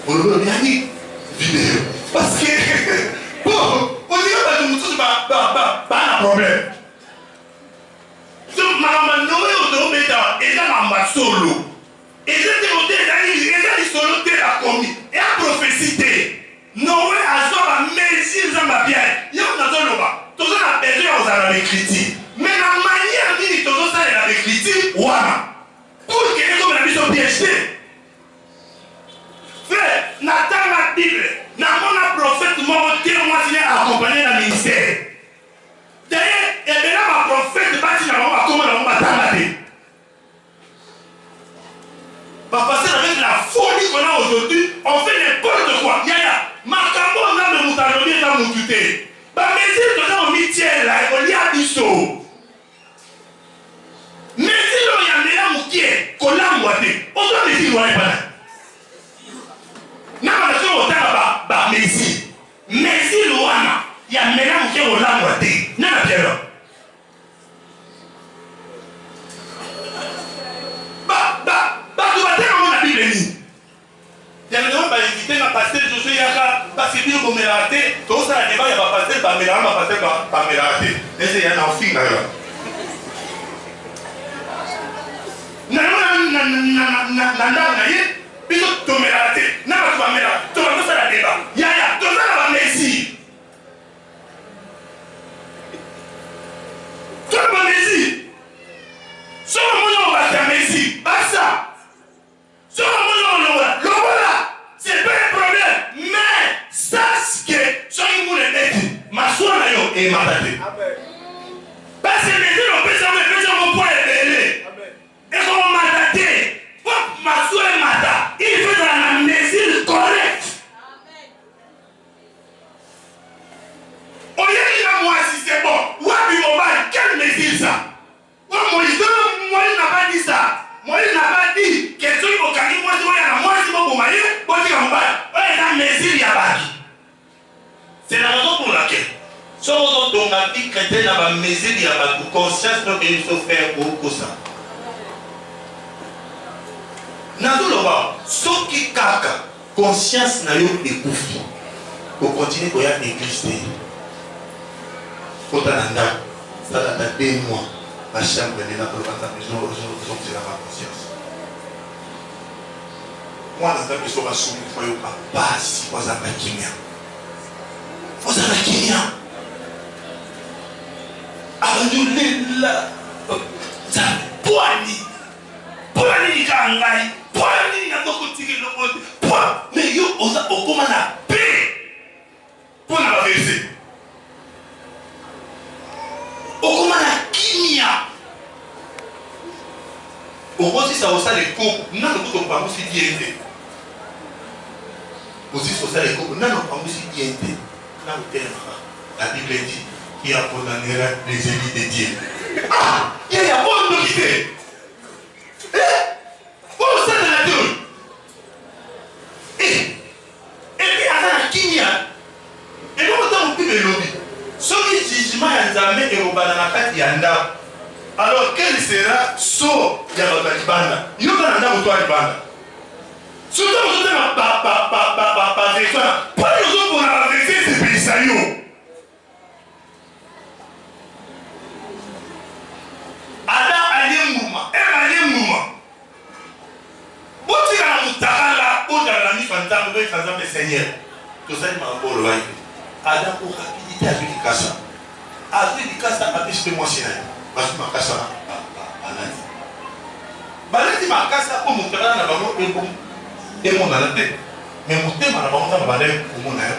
on le bien vidéo parce que bon on dit pas de mutu pas un problème donc maman Noé au beta et là mamba solo et c'était au dé là il solo de la commis et à prophétie Noé a soit mesure dans ma bien. Il y a un autre tout ça a besoin aux l'écriture. Mais la manière dont tout ça est l'écriture, voilà. Pour que les hommes la sont piégés. Frère, Nathan la Bible, n'a pas prophète moi signé accompagner le ministère. D'ailleurs, et là ma prophète pas signé comment on va t'arrêter. Parce que avec la folie qu'on a aujourd'hui, on fait n'importe quoi. Yaya. Makambo na me mutaloni na mutute. Ba mesure que dans mitié là, on y a biso. Mesure ya ndela mukie, kolambwate. On doit mesure wa epana. Na ba so otaka ba mesure. Mesure wana ya ndela mukie kolambwate. Na na piero. Ba tu va tena na Bible ni. Il y a des gens qui invitent à passer, je suis là, parce que nous sommes ratés, tout ça, il va passer, par me rater. Et c'est un enfant là. Puis tu me raté, tu vas me rater, tu vas faire la débat. Yaya, tout ça va merci. Tu vas merci. Si on va faire merci, pas ça. et mataté. Parce que les gens ont besoin de point et qu'on mataté. Pour ma soeur mata, il faut dans la mesure correcte. Au lieu de moi, si c'est bon, quelle mesure ça? Moi, il n'a pas dit ça. Moi, il n'a pas dit que ce qui est moi, si la mesure, il y a pas. C'est la raison pour laquelle, si on a dit que chrétien n'a pas mesure, il y a pas de conscience, donc il faut faire pour ça. Nazoloba, ce qui kaka, conscience n'a eu écouffi. Pour continuer pour y avoir exister. Faut t'attendre. Ça date de 2 mois. La chambre est là pour la maison, je ma conscience. Moi, dans la maison, je suis soumis, il faut pas si vous avez un Kenya. Vous avez un Kenya. Alors, nous, là, ça, poigni. Poigni, kangai. Poigni, n'a pas continué le monde. Mais yo, on a au comment la paix. Pour la vérité. Au comment la Kenya. Au moins, si ça va les cours, non, nous ne pouvons pas aussi bien aider. Aussi, ça les cours, non, nous ne pouvons pas aussi bien aider. La Bible dit qu'il y a condamnera les élus de Dieu. Ah, il y a pas de vérité. Pour ça, de la Dieu. Et puis, à la Kenya, et nous, on peut le lobby. Celui qui jugement à Nzamé et au Bananaka Yanda. Alors, quel sera so Yabalibanda? Il y a un homme autour de Banda. Surtout, vous avez pas vérité. Pas les autres pour la vérité, c'est Bissayo. Adam Aliemouma, Aliemouma. Où tu as un Moutara, où tu as la mise en temps, où tu as un Seigneur. Tout ça, il m'a encore le vaincu. Adam, pour rapidité, à Julikasa. À Julikasa, à Bissayo, parce que ma casse a baladi ma casse a comme monter dans la banque et bon et mon dans la tête mais monter ma banque dans la balai pour mon air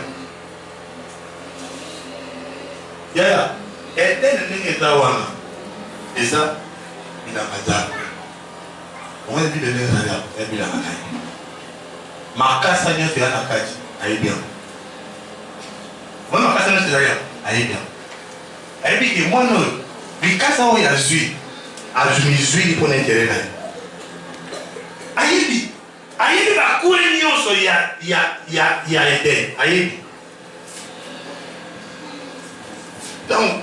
ya et dès le n'est pas wana et ça il a pas d'âme on est dit de l'air et bien la ma casse a bien fait la cage aille bien moi ma casse n'est rien aille bien et puis moi non Bikasa o ya zui, azumi pour l'intérêt. Ayebi la coulée nyonso ya aidé. Ayebi. Donc,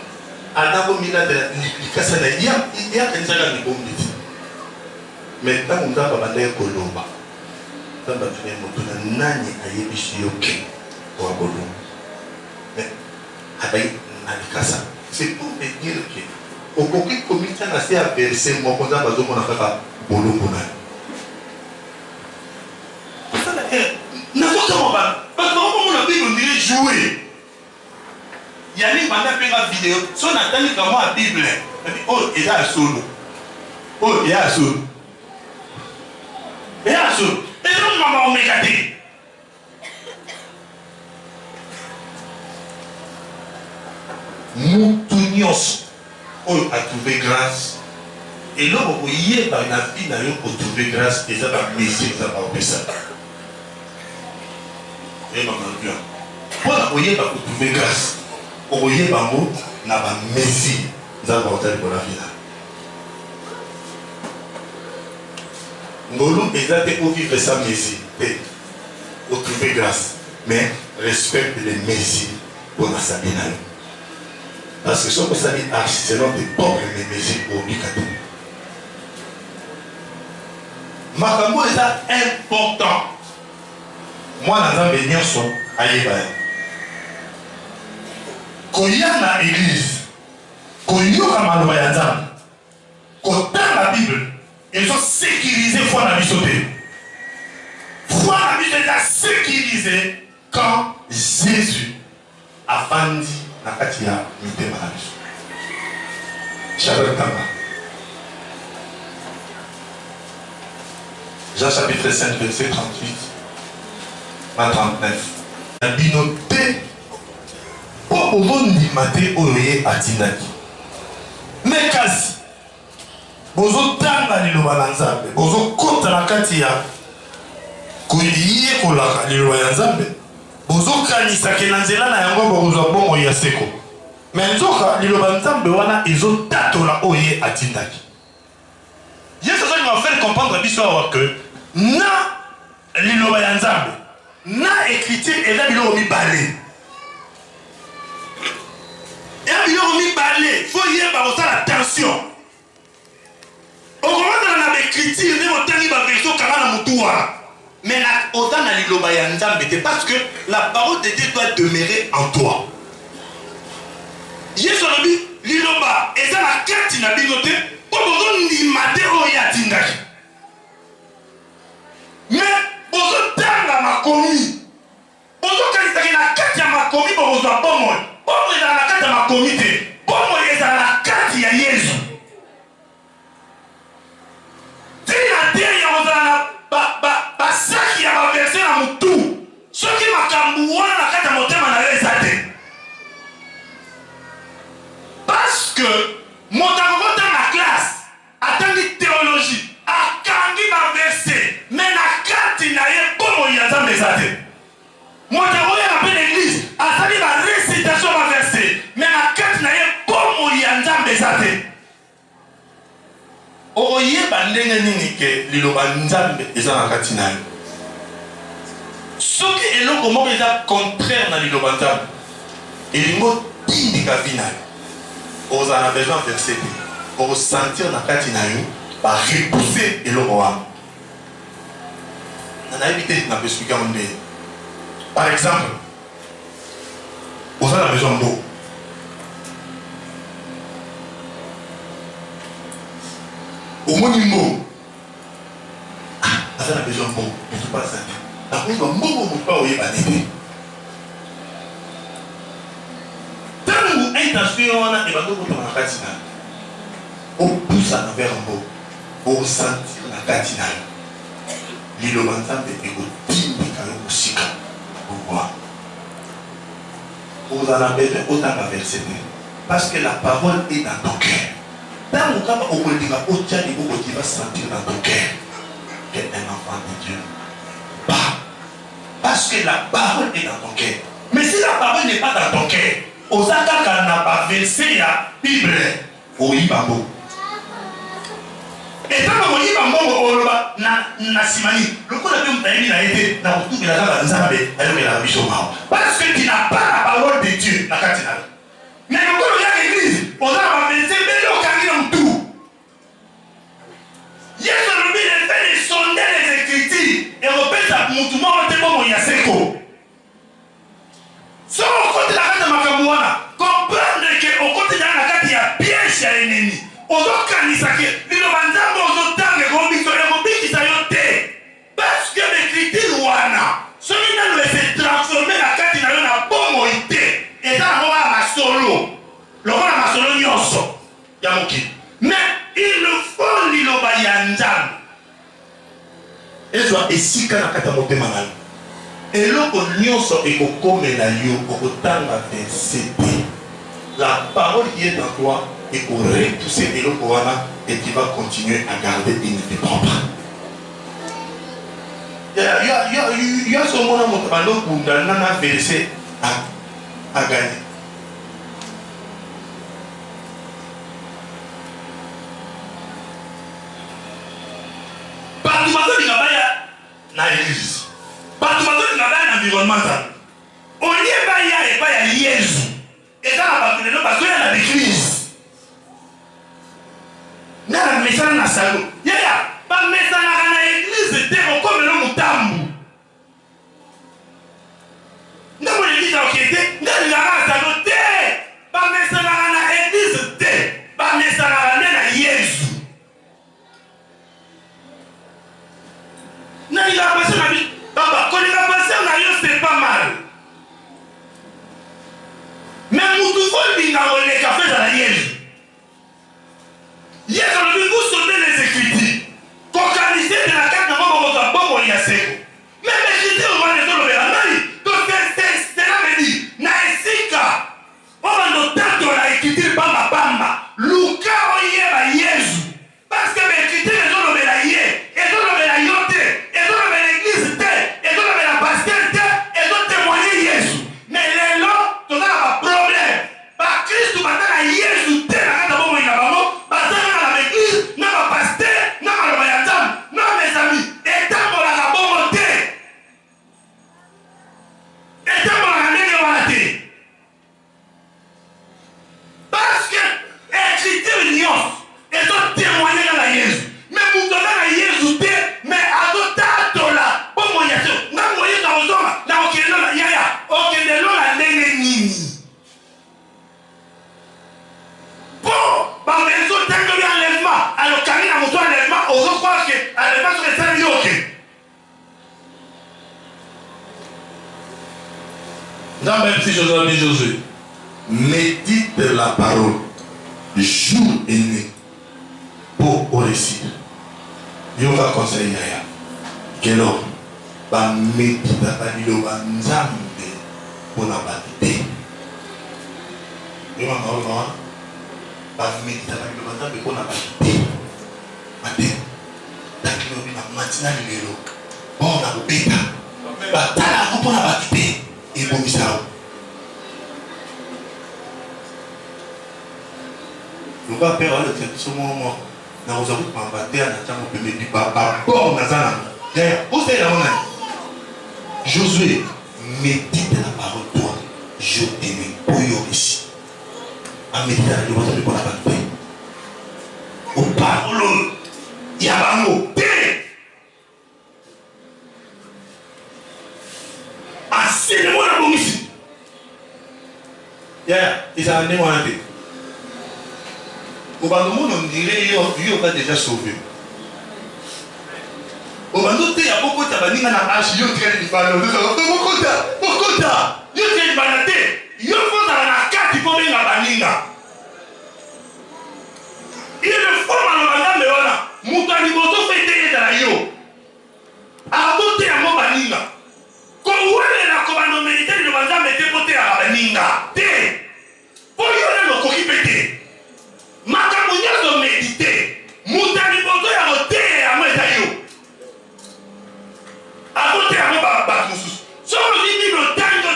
Adamo Mila de Bikasa na ya kanisa la bombi. Mais tant on t'a pas bandé kolomba. Tant ba tune motuna nani ayebi shiyoke kwa kolomba. Mais abai na Bikasa, c'est pour me dire que au coquille comité n'a pas à verser mon compte à mon affaire bolongo na. Ça n'a pas comment pas. Parce que on a Bible on dirait jouer. Il y a une bande de vidéo. Si on attend comment la Bible. Oh, il y a solo. Oh, il y a solo. Il y a solo. Et donc maman on m'écarte. Moutunios. On a trouvé grâce. Et là, on y est par la vie pour trouver grâce. Et ça va messer, ça va opérer ça. Et maman, bien. On y est pour trouver grâce. On y est par mot, on a messi. Ça va opérer pour la vie. Nous exactement pour vivre ça messi. Pour trouver grâce. Mais respecte les messi pour la sabine. Parce que ce que ça dit, c'est notre propre messi pour Bikatou. Makambo est important. Moi, dans un bénion, son aïebaï. Quand il y a dans l'église, quand il y a dans la quand dans la Bible, ils ont sécurisé foi dans la vie sautée. Foi dans la vie est sécurisée quand Jésus a vendu la katia mité malabis. Charles Tamba. Jean chapitre 5, verset 38 à 39. La binoté, pour bozondima te oyo ye atindaki. Mais kasi bozotanga liloba na Nzambe, bozokota na kati ya koyekolaka liloba ya Nzambe, bozokanisa ke na nzela na yango bokozwa bongo ya seko. Mais nzoka liloba Nzambe wana ezotatola oyo ye atindaki. Yesu va faire comprendre l'histoire que na liloba ya Nzambe, na écriture eza biloko mibale. Et biloko mibale, faut yeba kosala attention. Au moment de l'écriture, ne motangi ba version kala na mutuwa. Mais na oza na liloba ya Nzambe, parce que la parole de Dieu doit demeurer en toi. Yesu lobi liloba eza na kati na bino te, po bozondima te oyo atindaki. Mais bozotanga makomi, bozokanisaki na kati ya makomi bokozwa bomoi. Bomoi ezala na kati ya makomi te, bomoi ezala na kati ya Yesu. Tina te ya kozala na basaki ya baverse na mutu, soki makambo wana na kati ya motema na yo eza te. Parce que mon dans la classe attendit théologie, akangi ba verset, mais la carte na ye comme il y a dans les athées. Mon dans l'église, attendit la récitation ba verset, mais la carte na ye comme il y a dans les athées. Oye bandenge nini ke liloba Nzambe eza na kati na yo. Soki eloko moko eza contraire na liloba Nzambe, elingo tindika vi na yo. Vous en avez besoin de verset pour ressentir la katinayu, par repousser et le roi. On a évité de expliquer un peu. Par exemple, vous en avez besoin d'eau. Au monimo, vous en avez besoin d'eau. Vous ne pas ça. Après, vous ne pas oublier la nébé. Intention wana ebando ko na kati na o poussa na vers mbo o sentir na kati na liloba Nzambe ekotindika yo kosika pourquoi vous en avez besoin autant de verset parce que la parole est dans ton cœur. Tant que kama okolika otiani boko qui va sentir dans ton cœur que un enfant de Dieu pas parce que la parole est dans ton cœur. Mais si la parole n'est pas dans ton cœur, Osaka n'a pas versé la Bible au Ibambo. Et tant que Ibambo na simani, le coup de Dieu n'a été dans tout le monde. Parce que tu n'as pas la parole de Dieu, la Katina. Mais le coup de l'église, on a versé le canon tout. Hier, le fait de sonder les écritures et repérer ça pour tout le monde, c'est bon, il y a 5 ans. So au côté de la carte de Makamouana, comprendre qu'au côté de la carte il y a piège à l'ennemi. On doit canissaquer. Il y a un temps où on entend les rombiques qui s'ayotent. Parce que l'écriture ouana, celui-là nous fait transformer la carte dans une bonne moïté. Et ça, on va à ma solo. Le roi à ma solo nyonso. Yamoki. Mais il le faut l'Iloba Yanjam. Et soit ici quand la carte a monté manal. Et l'autre nyonso et kokomela yo okotanga verset. La parole qui est en toi et pour repousser et l'autre et tu vas continuer à garder une vie propre. Il y a ce moment où on a verset à gagner. Partout dans l'église. Partout dans l'environnement, on y est pas à Jésus. Et dans la partie de parce qu'il y a l'église. Dans la maison, dans la salle, il y a pas de maison dans l'église, c'est comme le moutambo. Dans l'église, on était dans la salle, pas de maison dans l'église, pas de maison dans Jésus. Non, il a passé ma vie. Papa, quand il a passé, c'est pas mal. Mais Moutoufoy dit dans les cafés dans la Liège. Hier, on a vu vous sauter les écritures. Focaliser de la carte de votre bon il y a c'est. Mais les écritures, on va les donner à la main. Donc, c'est là, me dit, Naïsika, Josué. Médite la parole, jour et nuit, pour réussir. Yo va conseiller. Quel homme va méditer la Nzambe pour la bataille. Yo va méditer la Nzambe pour la bataille. Matin, takilo bina matina lelo. Bon na beta. Batala pour la bataille. Et bon misao. Nous va faire le fait ce moment. Nous avons pas battu à la chambre de mes papa. Bon, Nazana. Où c'est la monnaie? Josué, médite la parole toi. Je t'aime pour ici. À méditer la parole pour la bataille. Au parole, il y a un mot. Assez de mots à la ici. Ils ont amené mon avis. Au bas du monde, on dirait qu'il va déjà sauvé. Au bas du monde, il y a beaucoup de tabac, il y a un hache, il y a un train de ballon. Pourquoi ça? Il y a un train de ballon. Il y a un carte pour venir à Baninga. Il y a une forme à l'Obanda, mais voilà. Moutani Boto fait des dans la yo. À côté à mon Baninga. Quand vous avez la commande militaire, le Banda mettez côté à Baninga. Pour y aller le coquille pété. Makamunya de méditer. Moutani Boto y a voté à moi d'ailleurs. À côté à moi Bakoussous. Soit on dit le tango.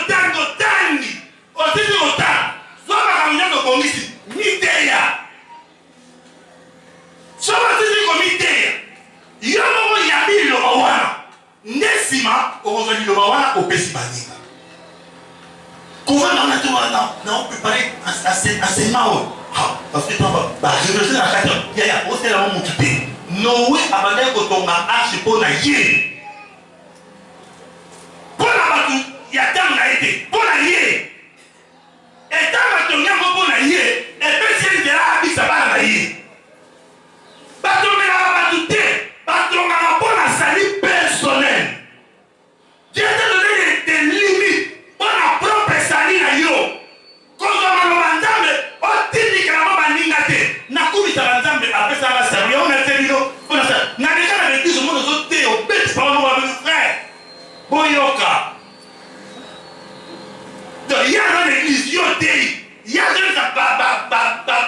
On dit le tango. Soit Makamunya de comité. Miteya. Soit on dit le comité. Yomo yabi le bawana. Nesima, on va dire le bawana au Pessibaninga. Comment on a tout non, préparé assez mal. Parce que je veux dire, il y a aussi la même chose. Noé a demandé que ton arche pour la yé. Pour la batou, il y a tant été. Pour la yé. Et tant que tu as pour la yé, et puis si tu as ça va la yé. Batou, mais la batou, batou, pour la salut personnelle. Dieu t'a donné des limites pour la propre salut à yo. Quand on a le après ça va servir, on a fait l'eau. On a fait. N'a déjà avec tout ce monde aux autres, au bête, par nous avec frère. Boyoka. Donc, il y a dans l'église, il y a dans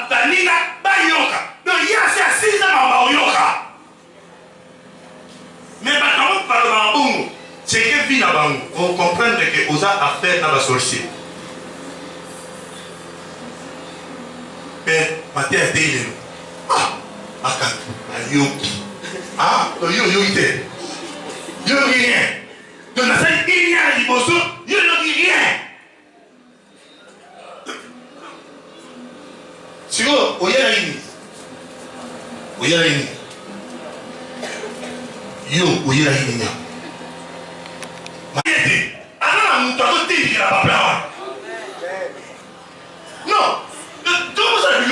la Nina, Bayoka. Donc, il y a ces 6 ans en Bayoka. Mais quand on parle en Bongo, c'est que vit là-bas, on comprend que vous avez affaire dans la sorcière. Mais, Mathieu a dit, Aka, yoki. Yoki. Yoki rien. Donc, dans cette ligne, il y a yoki rien. Si vous voyez la ligne, yo, voyez la ligne. Maïté, alors, nous avons dit qu'il n'y a pas plein. Non, comment ça, il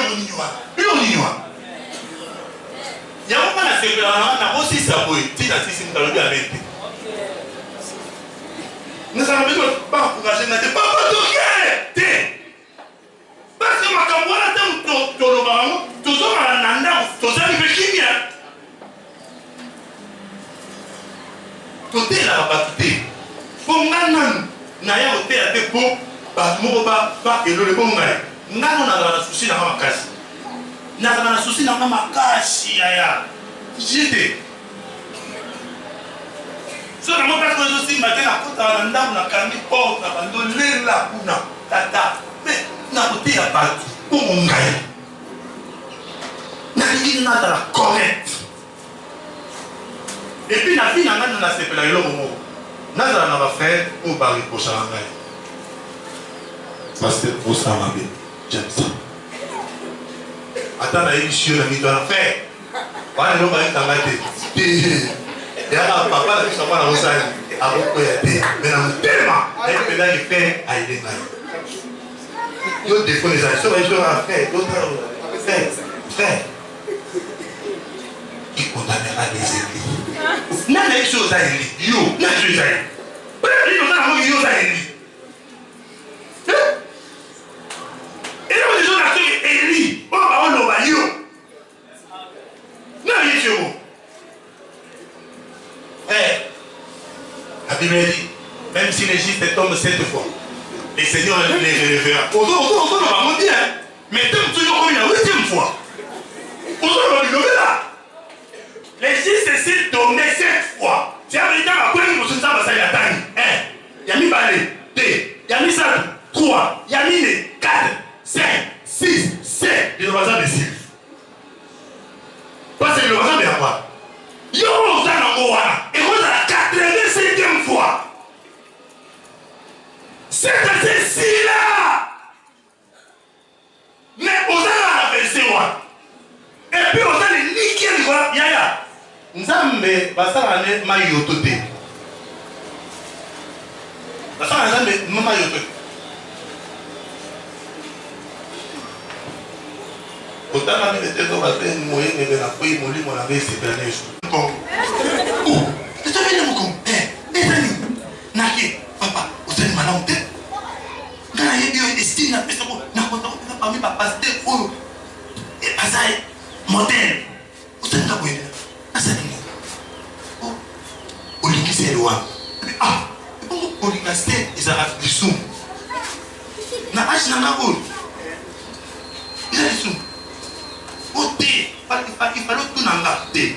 y a un peu de sécurité, aussi ça peut être si nous avons bien été. Nous avons besoin de pas encourager, pas de rien. Parce que ma camarade a toujours un nana, toujours un peu qui vient. Tout est là, battu. Pour moi, n'a au théâtre pour pas que le bon gars. N'a pas de souci dans ma casse. N'a pas de souci dans ma casse. J'étais. So na mona ko aussi matin na kota na ndamu na kami porte na bando lela kuna tata mais na côté ya partout pour mon gars na lingi na la correct et puis na vie na ngana na sepela yo momo na za na ba frère au bari pour ça ngai parce que pour ça ma bien j'aime ça attends na émission na mi doit faire wala no ba ngate et alors papa la fille à Rosalie à beaucoup aider mais dans tellement elle peut là il fait à aider d'autres des fois les actions ils ont à faire d'autres faire qui condamnera les églises n'a les choses à église yo n'a les choses à église peut-être ils ont à yo à église La Bible dit, même si les justes tombent 7 fois, les Seigneurs les relèvera. On va me dire, mais tombe toujours comme la 8e fois. On va me lever là. Les justes s'ils tombaient 7 fois. C'est un véritable après une chose, ça va s'aller à Tani. 1, il y a mis balai, 2, il y a mis ça, 3, il y a mis 4, 5, 6, 7. Les voisins de Sylve. Parce que le voisin de quoi? Yo, on s'en a et on a la 85e fois. C'est assez si là. Mais on a la version. Et puis on a les liquides. Yaya. Nzambe, basala ne mayotote. Basala nzambe mayotote. Otana mi était dans la peine, moi, mais la paix, mon lit, mon avait c'est bien les choses. Oh, tu te mets mon Naki, papa, vous êtes malade. Quand il y a des styles, n'a pas mis papa, c'était où? Et pas ça, modèle. Vous êtes là, vous êtes là. Oh, au lit, c'est loin. Ah, au lit, c'est ils arrêtent du sous. Na âge, n'a pas où. Il a des sous. Il fallait tout l'engager.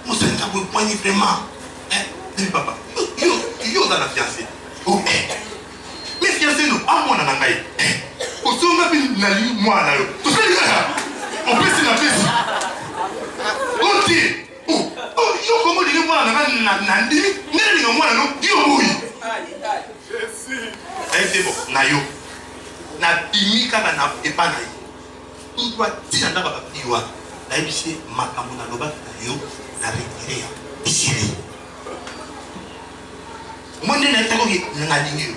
Vous êtes là, vous poignez vraiment. Papa, yo dans la fiancée. Oh, mais fiancée, nous, à moi, on a un au sommet, moi, là, tout ça, on peut se la faire. On dit, oh, yo, comment dire, moi, Nandimi, mais moi, non, yo, oui. C'est bon, Nayo. Na bimika na epana yi toi tina na baba piwa na ebisi makambo na loba na yo na retiré isiri monde na tako ki na dinyo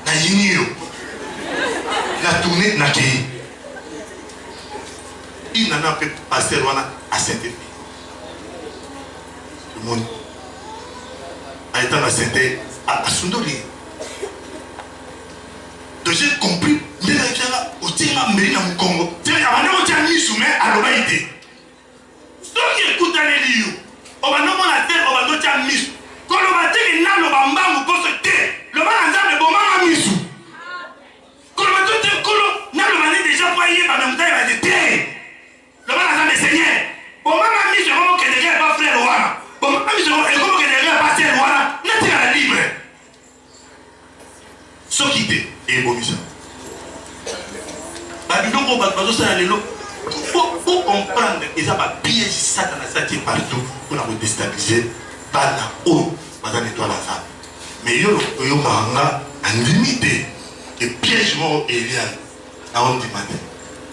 na yinyo na tourner na ki ina na pe passer wana a Saint-Esprit le monde a été na Saint-Esprit a Sundori. Donc j'ai compris. Mais là, au Tima Mérina Congo, c'est un homme qui a mis sous main à l'obéité. Ceux qui écoutent les livres, on va nous la terre, on va nous dire mis. Quand on va dire qu'il n'a le bamba ou qu'on se tait, le bas en le bon moment mis sous. Quand on va dire que n'a le mané déjà voyé par le temps, il va dire tais. Le bas en le Seigneur. Bon, maman mis, je vois que les gars pas frère Loana. Bon, maman mis, je vois que les gars pas frère Loana. N'est-il à la libre? Ce qui était, et bon, ça. Faut comprendre que ça va piéger Satan partout pour la déstabiliser. Pas la haut, pas dans l'étoile à ça. Mais il y a un limité de piègement alien à on demande.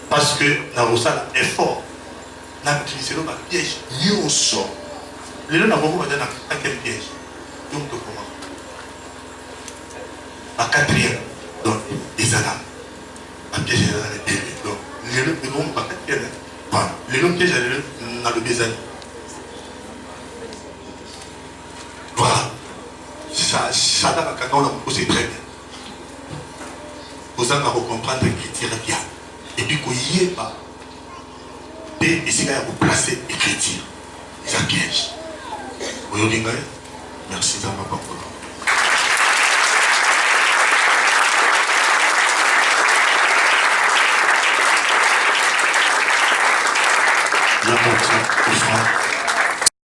Parce que la Rosa est fort. La utilisé le piège, mieux au sort. Les gens n'ont pas besoin à quel piège. Donc, comment? La 4e, donc, les Adam. La piège est dans les bébés. Donc, les gens ne vont pas être voilà. Les gens pièges dans le baiser. Voilà. Ça dans la caca, on l'a posé très bien. Vous allez comprendre qu'il tire bien. Et puis, qu'il n'y ait pas. Et ici, il y a vous placer écriture. C'est un piège. Vous avez dit, merci d'avoir compris.